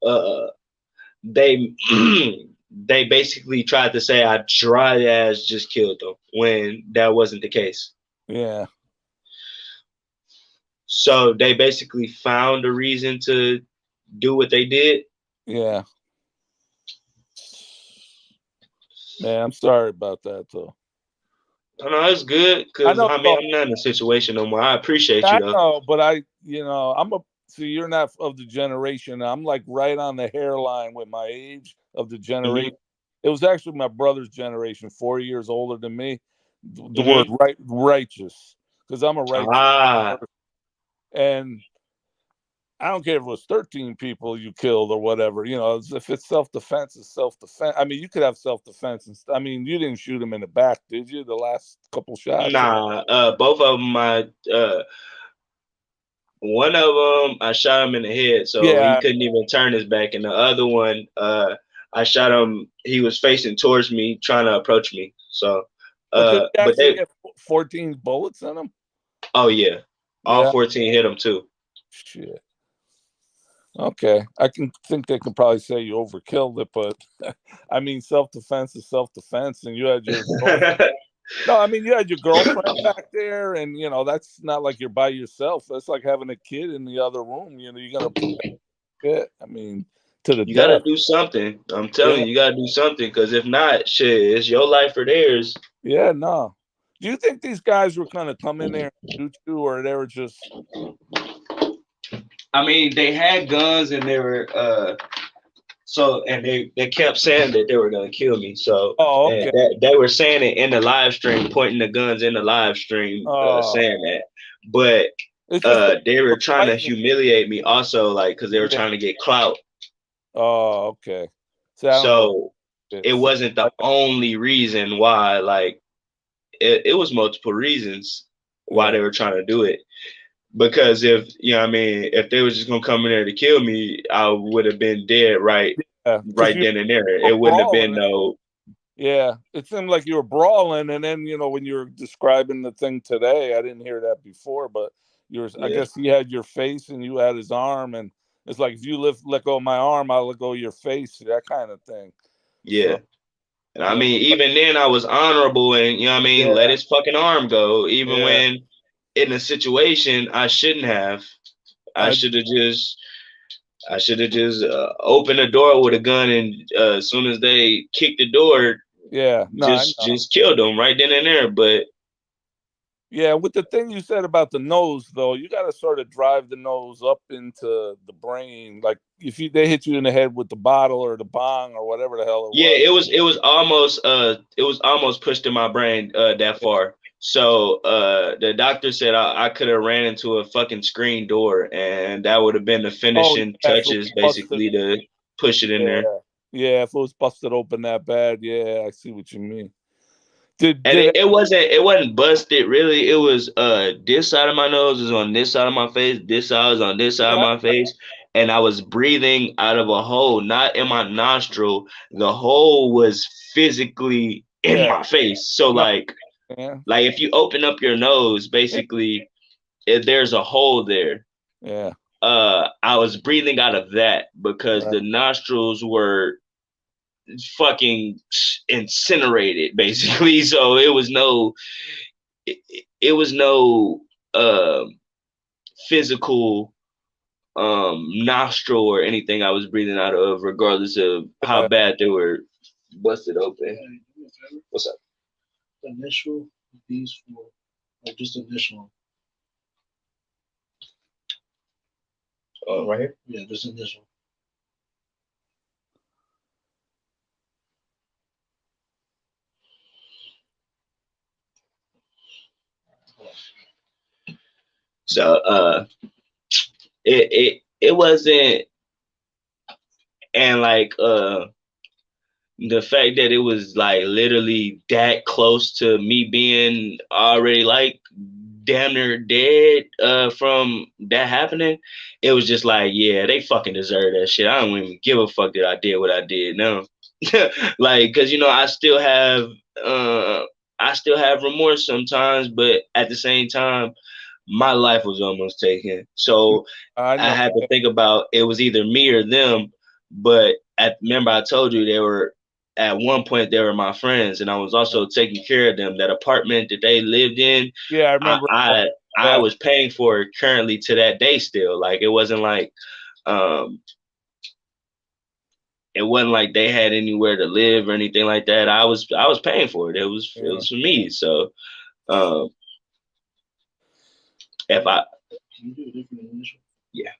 they they basically tried to say I dry ass just killed them when that wasn't the case. Yeah. So they basically found a reason to do what they did. Yeah. Man, I'm sorry about that though. I know it's good I because know. I mean I'm not in a situation no more. I appreciate you I though. know, but I'm a. So you're not of the generation. I'm like right on the hairline with my age of the generation. Mm-hmm. It was actually my brother's generation, 4 years older than me. The word Mm-hmm. righteous, because I'm a righteous Ah, person. And I don't care if it was 13 people you killed or whatever. If it's self-defense, it's self-defense. I mean, you could have self-defense. I mean, you didn't shoot him in the back, did you? The last couple shots? nah. Both of them, one of them, I shot him in the head, so he Yeah. couldn't even turn his back, and the other one, I shot him. He was facing towards me, trying to approach me. So, But did he but actually they, get 14 bullets in him? oh yeah, all Yeah. 14 hit him too. Shit. Okay. I can think they could probably say you overkilled it, but I mean, self-defense is self-defense, and you had your girlfriend. No, I mean, you had your girlfriend back there, and that's not like you're by yourself. That's like having a kid in the other room. You're gonna protect it. I mean, to the You gotta death. do something. I'm telling Yeah. you, you gotta do something. Because if not, shit, it's your life or theirs. Yeah. No. Do you think these guys were gonna come in there and shoot you, or they were just? I mean, they had guns and they were so and they kept saying that they were gonna kill me. So Oh, and okay. that they were saying it in the live stream, pointing the guns in the live stream, Oh, saying that. But it's just they were the trying to fighting. humiliate me also, like because they were Yeah. trying to get clout. Oh, okay. So I don't know. So it wasn't the only reason why. Like it was multiple reasons why Yeah. they were trying to do it. Because if I mean, if they was just gonna come in there to kill me, I would have been dead Yeah. Because right you then and there. were It wouldn't have been brawling. no. Yeah, it seemed like you were brawling, and then when you were describing the thing today, I didn't hear that before, but I Yeah, guess he had your face and you had his arm, and it's like if you let go of my arm, I'll let go of your face, that kind of thing. yeah. So And I yeah, mean, even then, I was honorable and what I mean, let yeah, his fucking arm go, even yeah. when in a situation I shouldn't have. I I should have just. I should have just opened the door with a gun, and as soon as they kicked the door, yeah, no, I know. just killed them right then and there. But Yeah, with the thing you said about the nose, though, you got to sort of drive the nose up into the brain. Like if they hit you in the head with the bottle or the bong or whatever the hell it yeah, was. it was almost pushed in my brain that far. So the doctor said I could have ran into a fucking screen door, and that would have been the Oh finishing yeah, if it was touches, busted. basically, to push it in there. Yeah, yeah. If it was busted open that bad, yeah, I see what you mean. And Did it wasn't busted really. It was this side of my nose was on this side of my face, this side was on this side of yeah, my face, and I was breathing out of a hole, not in my nostril. The hole was physically in yeah, my face. So no, like yeah, if you open up your nose, yeah, basically there's a hole there. yeah, I was breathing out of that because right, the nostrils were fucking incinerated basically. So it was no physical nostril or anything I was breathing out of, regardless of how yeah. bad they were busted open. What's up? Initial these four, like just initial. Right here. Yeah, just initial. So it wasn't And like the fact that it was like literally that close to me being already like damn near dead from that happening, it was just like, yeah, they fucking deserve that shit. I don't even give a fuck that I did what I did now. Like, cause you know, I still have remorse sometimes, but at the same time, my life was almost taken. So I I know. had to think about it was either me or them. But remember, I told you they were at one point they were my friends, and I was also taking care of them. That apartment that they lived in, Yeah, I I remember I, I that. was paying for it currently to that day still. Like um it wasn't like they had anywhere to live or anything like that. I was paying for it. It Yeah. was for me. So um if I Can you do a different initial? Yeah.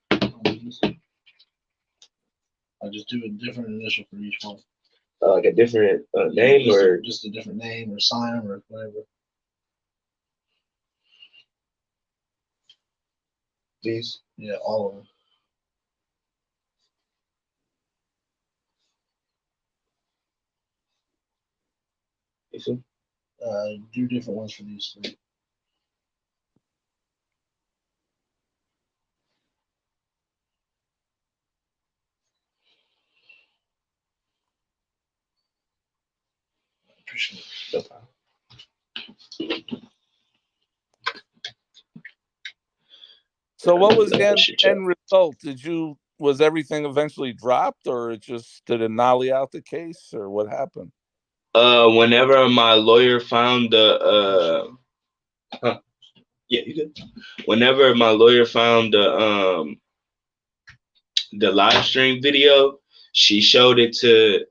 I'll just do a different initial for each one. like a different name just or just a different name or sign or whatever. these. Yeah, all of them. You see? Do different ones for these three. Appreciate it. No problem. So what was the end result? Was everything eventually dropped, or did it nolly out the case, or what happened? Whenever my lawyer found yeah, you did. Whenever my lawyer found the live stream video, she showed it to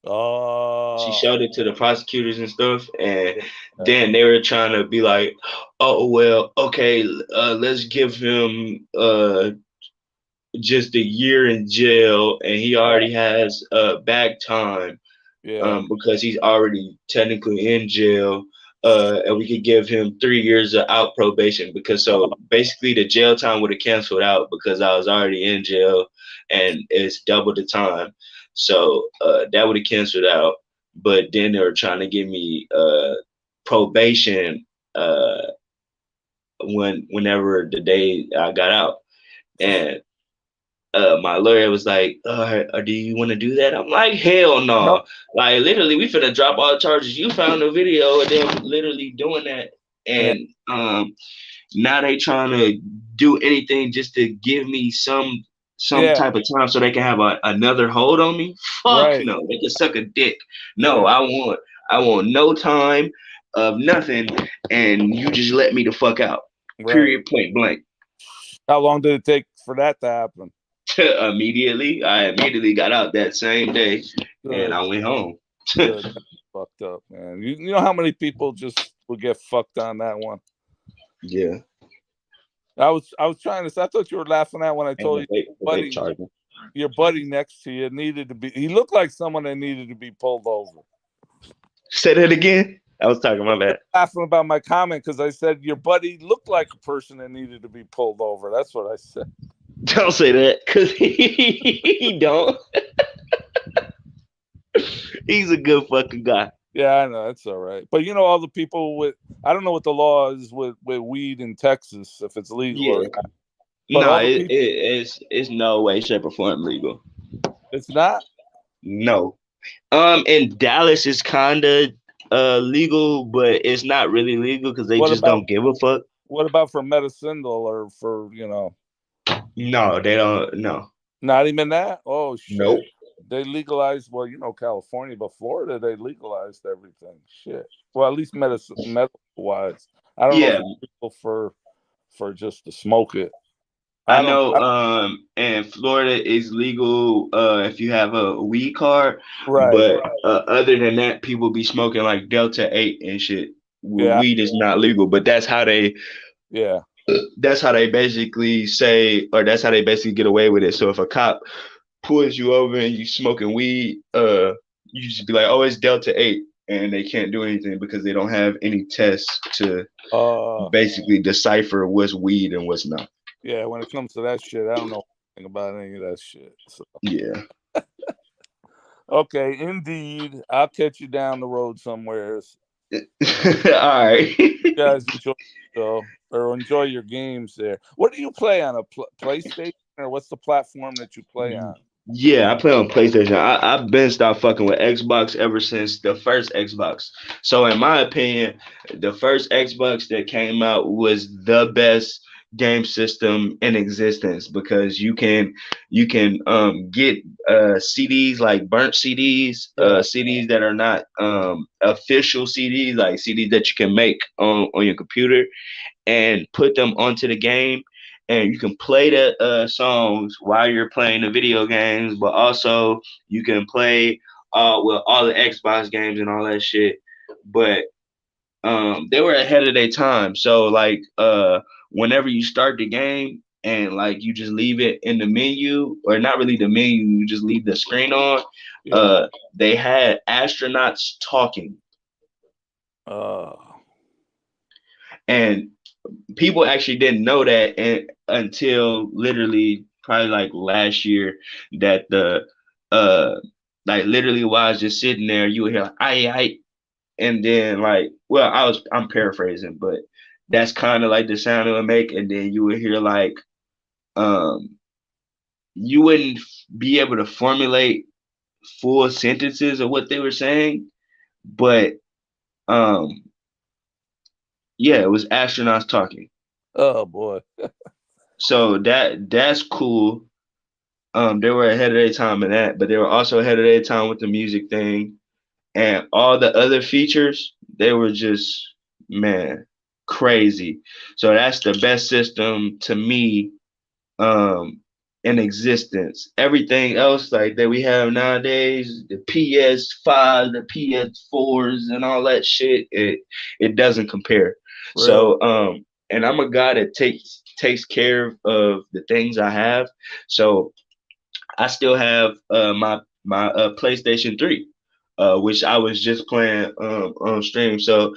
she showed it to the prosecutors and stuff, and then they were trying to be like, oh well, okay, let's give him just a year in jail, and he already has back time because he's already technically in jail. And we could give him 3 years of out probation because so basically the jail time would have canceled out because I was already in jail and it's double the time. So that would have canceled out. But then they were trying to give me probation whenever the day I got out. And my lawyer was like, do you want to do that? I'm like, hell no. Like, literally, we finna drop all the charges. You found the video of them literally doing that. And now they trying to do anything just to give me some type of time so they can have another hold on me. Fuck no. They can suck a dick. No, I want no time of nothing, and you just let me the fuck out. Period, point blank. How long did it take for that to happen? Immediately. I immediately got out that same day. Good. And I went home. Good. Fucked up, man. You know how many people just will get fucked on that one? Yeah. I was trying to. I thought you were laughing at when I told you, your buddy next to you needed to be. He looked like someone that needed to be pulled over. Say that again. I was talking my bad. Laughing about my comment because I said your buddy looked like a person that needed to be pulled over. That's what I said. Don't say that because he don't. He's a good fucking guy. Yeah, I know. It's all right. But you know, all the people with, I don't know what the law is with weed in Texas, if it's legal or not. No, it's no way, shape, or form legal. It's not? No. In Dallas, it's kind of legal, but it's not really legal because they don't give a fuck. What about for medicinal or for, No, they don't. No. Not even that? Oh, shit. Nope. They legalized, well, California, but Florida, they legalized everything. Shit. Well, at least medical-wise. I don't know if it's legal for just to smoke it. I know and Florida is legal if you have a weed card. Right. But other than that, people be smoking like Delta 8 and shit. Weed is not legal, but that's how they basically say, or that's how they basically get away with it. So if a cop pulls you over and you smoking weed, you just be like, oh, it's Delta 8. And they can't do anything because they don't have any tests to basically decipher what's weed and what's not. Yeah, when it comes to that shit, I don't know anything about any of that shit. So. Yeah. Okay, indeed. I'll catch you down the road somewhere. All right. You guys enjoy the show or enjoy your games there. What do you play on, a PlayStation, or what's the platform that you play on? Yeah, I play on PlayStation. I've been stopped fucking with Xbox ever since the first Xbox. So in my opinion, the first Xbox that came out was the best game system in existence because you can get CDs like burnt CDs, Yeah. CDs that are not official CDs, like CDs that you can make on your computer and put them onto the game, and you can play the songs while you're playing the video games, but also you can play with all the Xbox games and all that shit. But they were ahead of their time. So like whenever you start the game and like you just leave it in the menu, or not really the menu, you just leave the screen on. Yeah. They had astronauts talking, Uh, and people actually didn't know that until literally probably like last year, that the uh like literally while I was just sitting there, you would hear like, I, and then like, well, I'm paraphrasing, but that's kind of like the sound it would make, and then you would hear like um you wouldn't be able to formulate full sentences of what they were saying, but um yeah, it was astronauts talking. oh boy. So that's cool. They were ahead of their time in that, but they were also ahead of their time with the music thing and all the other features. They were just, man, crazy. So that's the best system to me, um, in existence. Everything else like that we have nowadays, the PS5, the PS4s, and all that shit, it doesn't compare. Really? So and I'm a guy that takes care of the things I have. So I still have my PlayStation 3, which I was just playing on stream. So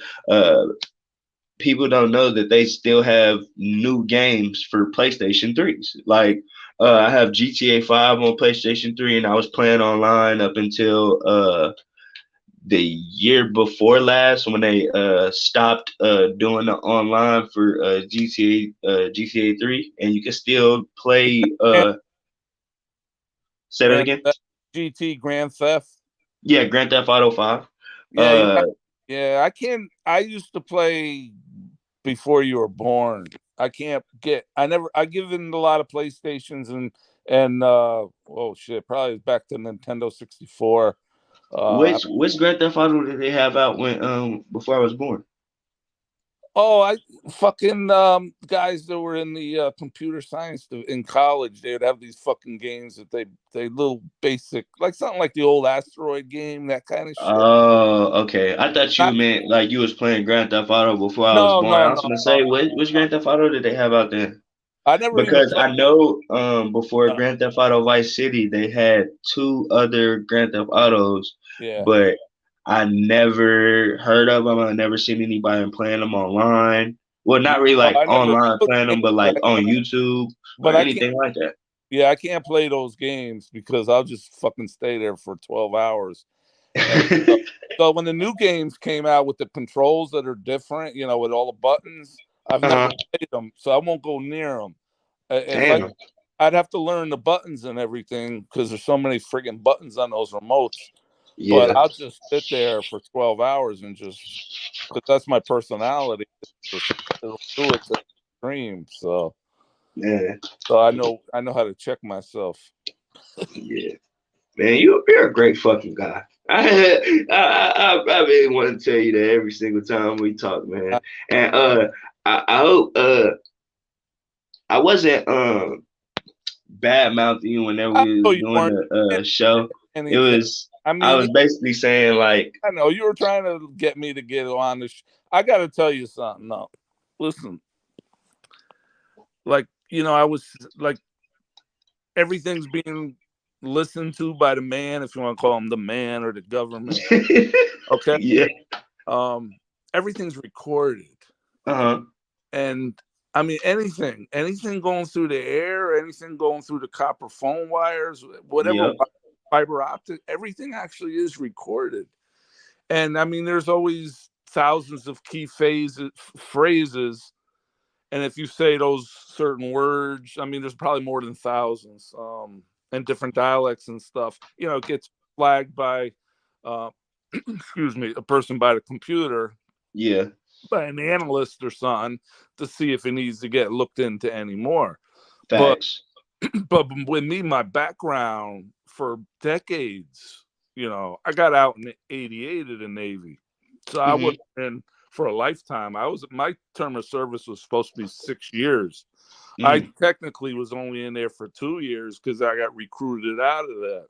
people don't know that they still have new games for PlayStation 3s. Like I have GTA 5 on PlayStation 3, and I was playing online up until the year before last when they stopped doing the online for GTA 3, and you can still play. Say that Grand again. Theft, GT Grand Theft. Yeah, Grand Theft Auto 5. Yeah, Uh, yeah. I can't. I used to play before you were born. I can't get. I never. I given a lot of PlayStations and oh shit, probably back to Nintendo 64. which Grand Theft Auto did they have out when before I was born? Oh, I fucking guys that were in the computer science in college, they would have these fucking games that they little basic, like something like the old asteroid game, that kind of shit. Oh, okay. I thought you Not meant like you was playing Grand Theft Auto before I was no born. no I no was gonna no. say, which Grand Theft Auto did they have out there? I never even Because played. I know before Uh, Grand Theft Auto Vice City, they had two other Grand Theft Autos, yeah. but I never heard of them. I never seen anybody playing them online. Well, Yeah, not really no, like I never online those playing them, games, but like on YouTube or but I can't. anything like that. Yeah, I can't play those games because I'll just fucking stay there for 12 hours. And so when the new games came out with the controls that are different, with all the buttons, I've never Uh-huh. played them, so I won't go near them. If Damn. I'd have to learn the buttons and everything because there's so many freaking buttons on those remotes. But Yeah. I'll just sit there for 12 hours and just because that's my personality. It'll do it to the extreme. Yeah. So I know how to check myself. Yeah. Man, you're a great fucking guy. I really want to tell you that every single time we talk, man. I, And I hope I wasn't bad mouthing you whenever I we know was you doing weren't the show. It anything. was I I mean, was basically saying like, I know you were trying to get me to get on this. I got to tell you something. No, listen, like I was like everything's being listened to by the man, if you want to call him the man or the government. Okay, yeah, um, everything's recorded, uh-huh, and I mean, anything going through the air, anything going through the copper phone wires, whatever, Yep. fiber optic, everything actually is recorded. And I mean, there's always thousands of key phrases. And if you say those certain words, I mean, there's probably more than thousands, and different dialects and stuff. You know, it gets flagged by, excuse me, a person by the computer, Yeah. by an analyst or something, to see if it needs to get looked into anymore. Facts. But with me, my background for decades, you know, I got out in '88 in the Navy, so I was in for a lifetime. My term of service was supposed to be 6 years. I technically was only in there for 2 years because I got recruited out of that.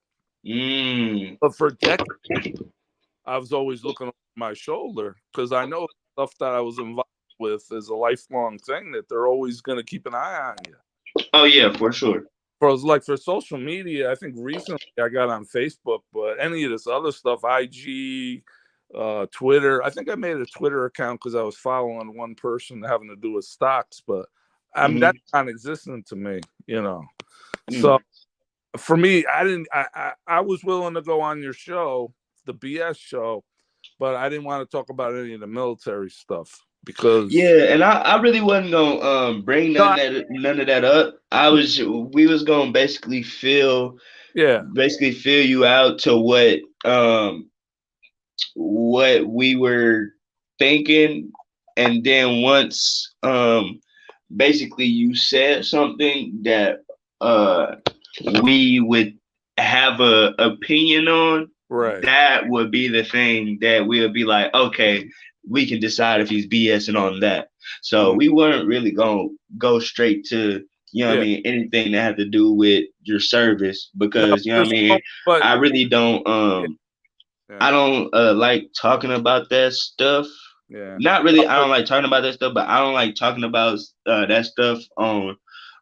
But for decades, I was always looking over my shoulder because I know stuff that I was involved with is a lifelong thing that they're always going to keep an eye on you. Oh yeah, for sure. For social media, I think recently I got on Facebook, but any of this other stuff, IG, Twitter, I think I made a Twitter account because I was following one person having to do with stocks, but I mean that's non-existent to me, you know. So for me, I was willing to go on your show, the BS show, but I didn't want to talk about any of the military stuff because and I really wasn't gonna bring none of that up. We was gonna basically fill you out to what we were thinking, and then once basically you said something that we would have a opinion on, right, that would be the thing that we'll be like, okay, we can decide if he's BSing on that. So we weren't really gonna go straight to, you know what I mean, anything that had to do with your service, because you know what I mean, I really don't I don't like talking about that stuff. Not really, I don't like talking about that stuff, but I don't like talking about that stuff on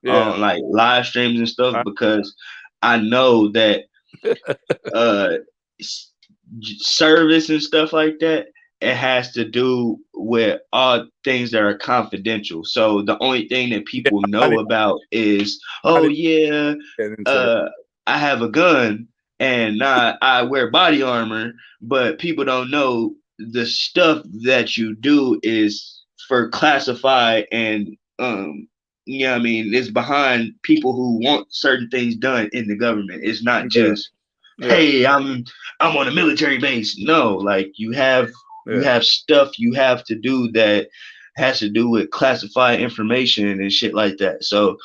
like live streams and stuff, because I know that service and stuff like that, it has to do with all things that are confidential. So the only thing that people know about is, oh yeah, I have a gun and I wear body armor, but people don't know the stuff that you do is for classified, and you know what I mean, it's behind people who want certain things done in the government. It's not just hey, I'm on a military base. No, like you have stuff you have to do that has to do with classified information and shit like that. So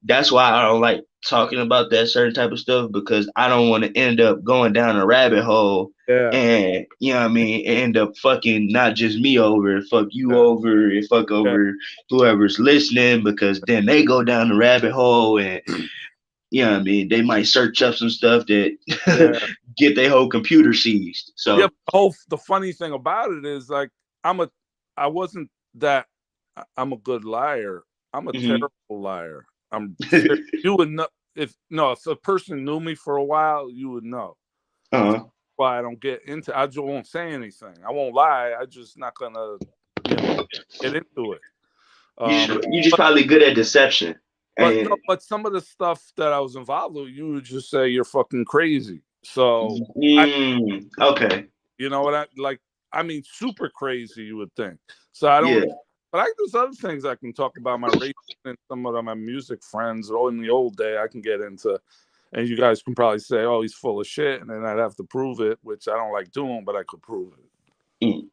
that's why I don't like talking about that certain type of stuff, because I don't want to end up going down a rabbit hole and, you know what I mean, end up fucking not just me over, fuck you over, and fuck over whoever's listening, because then they go down the rabbit hole and, you know what I mean, they might search up some stuff that get their whole computer seized. So the funny thing about it is, like, I'm a good liar. I'm a terrible liar. You would know if a person knew me for a while, you would know. Why I don't get into. I just won't say anything. I won't lie. I just not gonna, get into it. You're just probably good at deception. But some of the stuff that I was involved with, you would just say you're fucking crazy. So okay, you know what I like? I mean, super crazy, you would think. So I don't. But there's other things I can talk about, my race and some of my music friends. Or in the old day, I can get into, and you guys can probably say, "Oh, he's full of shit," and then I'd have to prove it, which I don't like doing, but I could prove it.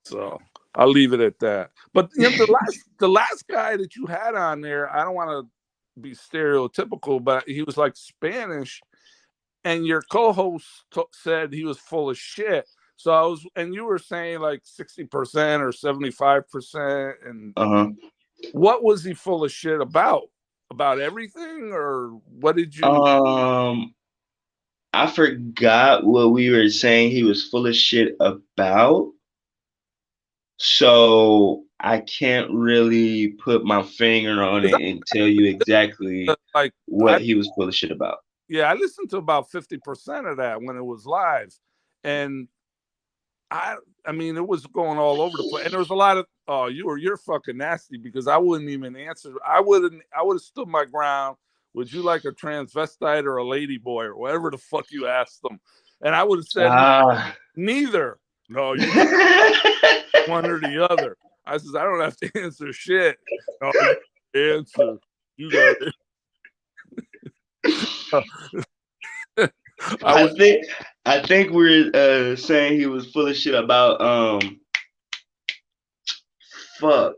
So I'll leave it at that. But the last guy that you had on there, I don't want to be stereotypical, but he was like Spanish, and your co-host said he was full of shit. So and you were saying like 60% or 75%, and what was he full of shit about? About everything, or what did you? I forgot what we were saying he was full of shit about. So I can't really put my finger on it and tell you exactly what he was full of shit about. Yeah, I listened to about 50% of that when it was live, and I mean, it was going all over the place, and there was a lot of, oh, you're fucking nasty, because I wouldn't even answer. I would have stood my ground. Would you like a transvestite or a lady boy or whatever the fuck you asked them? And I would have said neither. No, you got one or the other. I says, I don't have to answer shit. No, you answer. You got it. I think we're saying he was full of shit about fuck.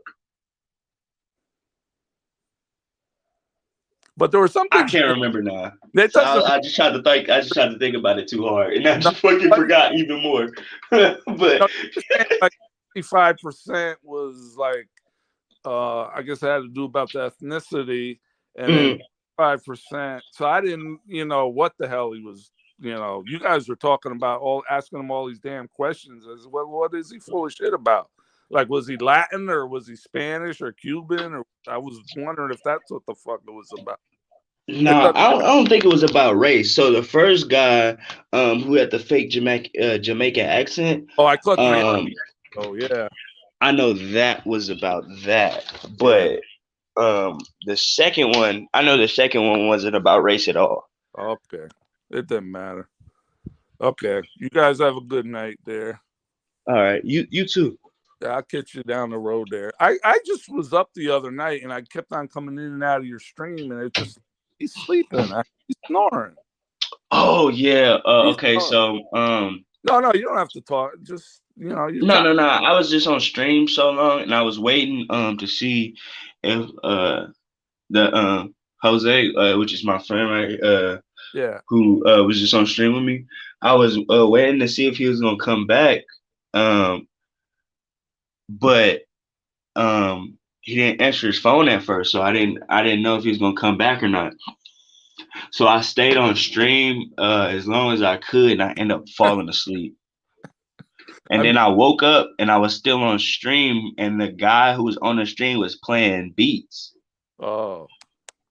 But there were some things I can't remember now. So I just tried to think. I just tried to think about it too hard, and I just fucking forgot even more. But like 55% was like, I guess it had to do about the ethnicity, and then 5%. So I didn't, what the hell he was. You guys were talking about asking him all these damn questions. As well, what is he full of shit about? Like, was he Latin or was he Spanish or Cuban? Or I was wondering if that's what the fuck it was about. No, I don't think it was about race. So the first guy, who had the fake Jamaican accent. Oh, I caught the oh yeah. I know that was about that, but the second one, I know the second one wasn't about race at all. Okay, it didn't matter. Okay, you guys have a good night there. All right, you too. I'll catch you down the road there. I just was up the other night and I kept on coming in and out of your stream, and it just, he's sleeping. He's snoring. Oh yeah. Okay. Snoring. So No, you don't have to talk. Just No. I was just on stream so long, and I was waiting to see if the Jose, which is my friend, right? Who was just on stream with me. I was waiting to see if he was gonna come back. But he didn't answer his phone at first, so I didn't know if he was gonna come back or not. So I stayed on stream as long as I could, and I ended up falling asleep. And then I woke up and I was still on stream, and the guy who was on the stream was playing beats. Oh.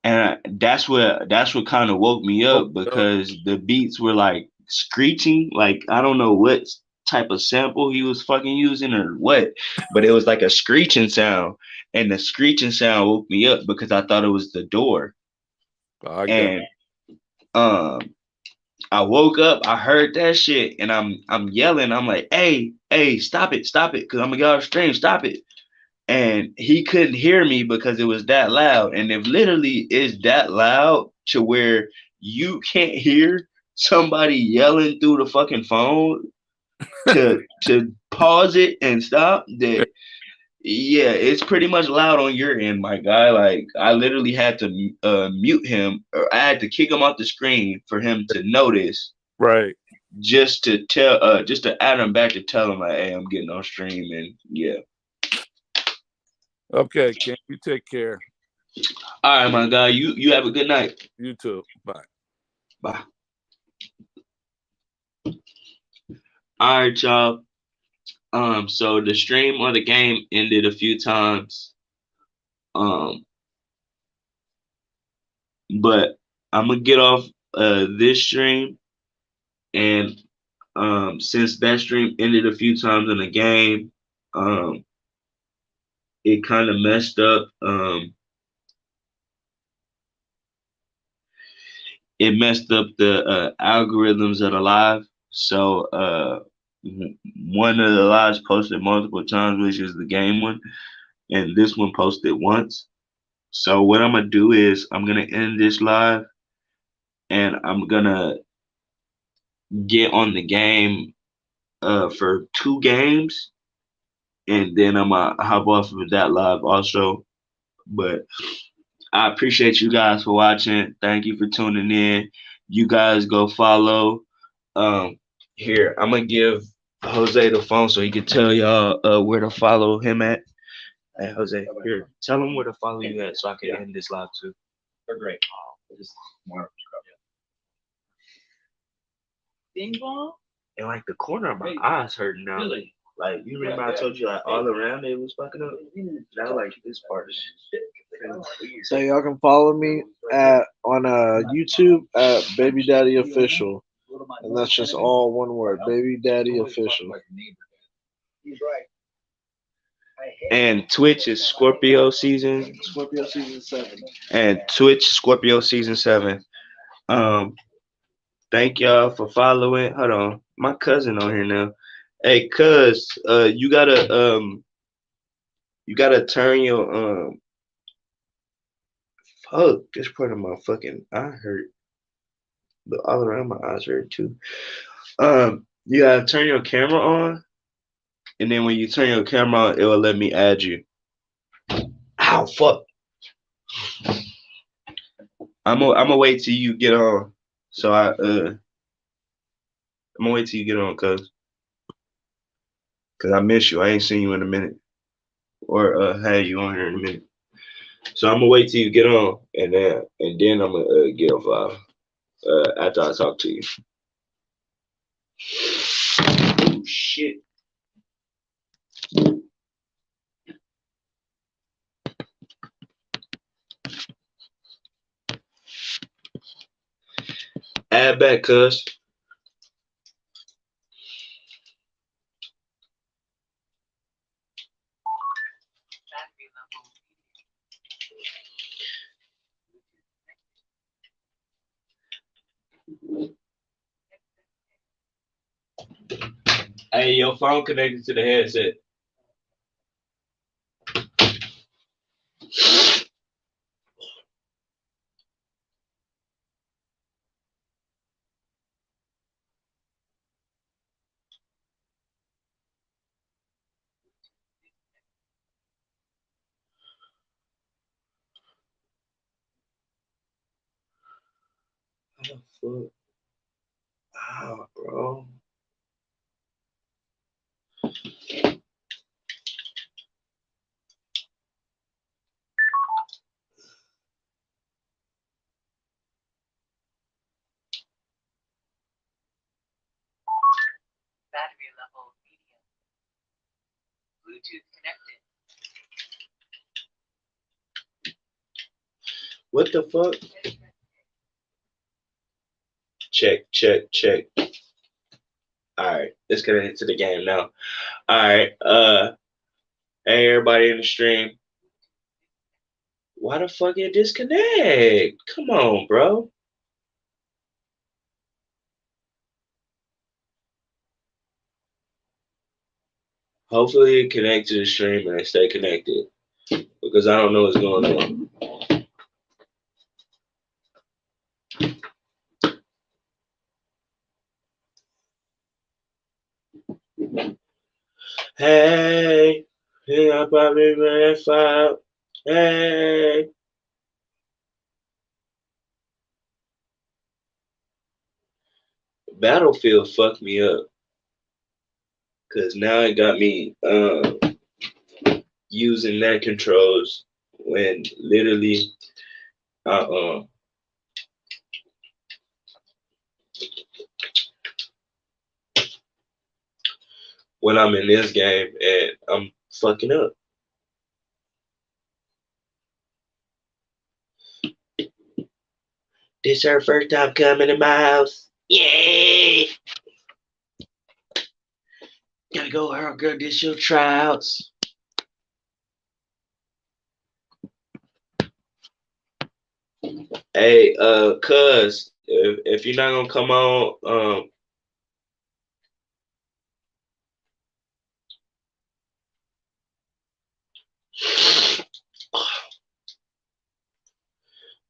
And that's what kind of woke me up, because the beats were like screeching, like I don't know what type of sample he was fucking using or what, but it was like a screeching sound, and the screeching sound woke me up because I thought it was the door. And I woke up, I heard that shit, and I'm yelling, I'm like, hey, stop it, because I'm gonna get off stream, stop it. And he couldn't hear me because it was that loud. And if literally is that loud to where you can't hear somebody yelling through the fucking phone to pause it and stop, that yeah, it's pretty much loud on your end, my guy. Like, I literally had to mute him, or I had to kick him off the screen for him to notice. Right. Just to add him back to tell him, like, hey, I'm getting on stream, and yeah. Okay, Ken, you take care. All right, my guy. You have a good night. You too. Bye. Bye. All right, y'all. So the stream or the game ended a few times. But I'm gonna get off this stream, and since that stream ended a few times in the game, it kind of messed up. It messed up the algorithms of the live. So one of the lives posted multiple times, which is the game one, and this one posted once. So what I'm gonna do is I'm gonna end this live, and I'm gonna get on the game for 2 games, and then I'm gonna hop off of that live also. But I appreciate you guys for watching. Thank you for tuning in. You guys go follow. Here, I'm gonna give Jose the phone so he can tell y'all where to follow him at. Hey, Jose, here, tell him where to follow you at so I can end this live too. They're great. Just Bing bong? And like the corner of my eyes hurting now. Really? Like, you remember I told you like all around it was fucking up? Now like this part is so y'all can follow me on YouTube at Baby Daddy Official. And that's just all one word, Baby Daddy Official. He's right. And Twitch is Scorpio season. Scorpio season 7. And Twitch Scorpio season 7. Um, thank y'all for following. Hold on, my cousin on here now. Hey, cuz, you gotta turn your fuck. This part of my fucking eye hurt, but all around my eyes hurt too. You gotta turn your camera on, and then when you turn your camera on, it will let me add you. Ow, fuck. I'm gonna wait till you get on. So I'm gonna wait till you get on, cause I miss you. I ain't seen you in a minute, or had you on here in a minute. So I'm gonna wait till you get on, and then I'm gonna get off after I talk to you. Oh shit. Add back, cuz. Hey, your phone connected to the headset. How the fuck? Ah, bro. Battery level medium. Bluetooth connected. What the fuck? Check, check, check. Alright, let's get into the game now. Alright, hey everybody in the stream. Why the fuck it disconnect? Come on, bro. Hopefully it connect to the stream and stay connected. Because I don't know what's going on. Hey, I probably ran 5. Hey. Battlefield fucked me up. Cause now it got me using that controls when literally uh when I'm in this game and I'm fucking up. This her first time coming to my house. Yay! Gotta go, girl. This your tryouts. Hey, cuz, if you're not gonna come on,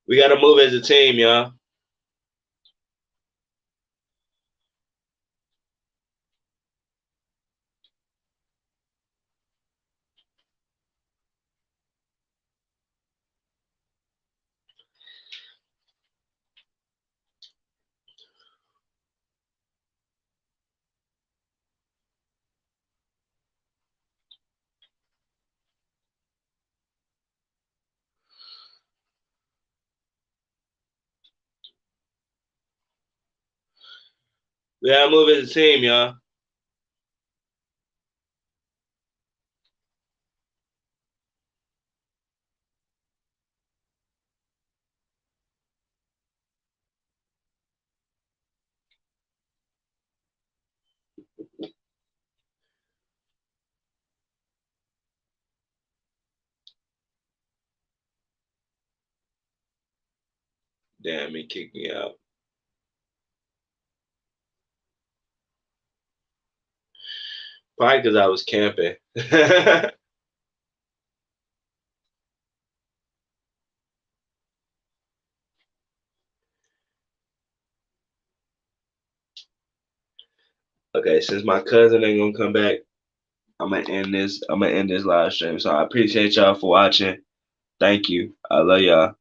we gotta move as a team, y'all. We gotta move as a team, y'all. Damn, it kicked me out. Probably because I was camping. Okay, since my cousin ain't gonna come back, I'm gonna end this. I'm gonna end this live stream. So I appreciate y'all for watching. Thank you. I love y'all.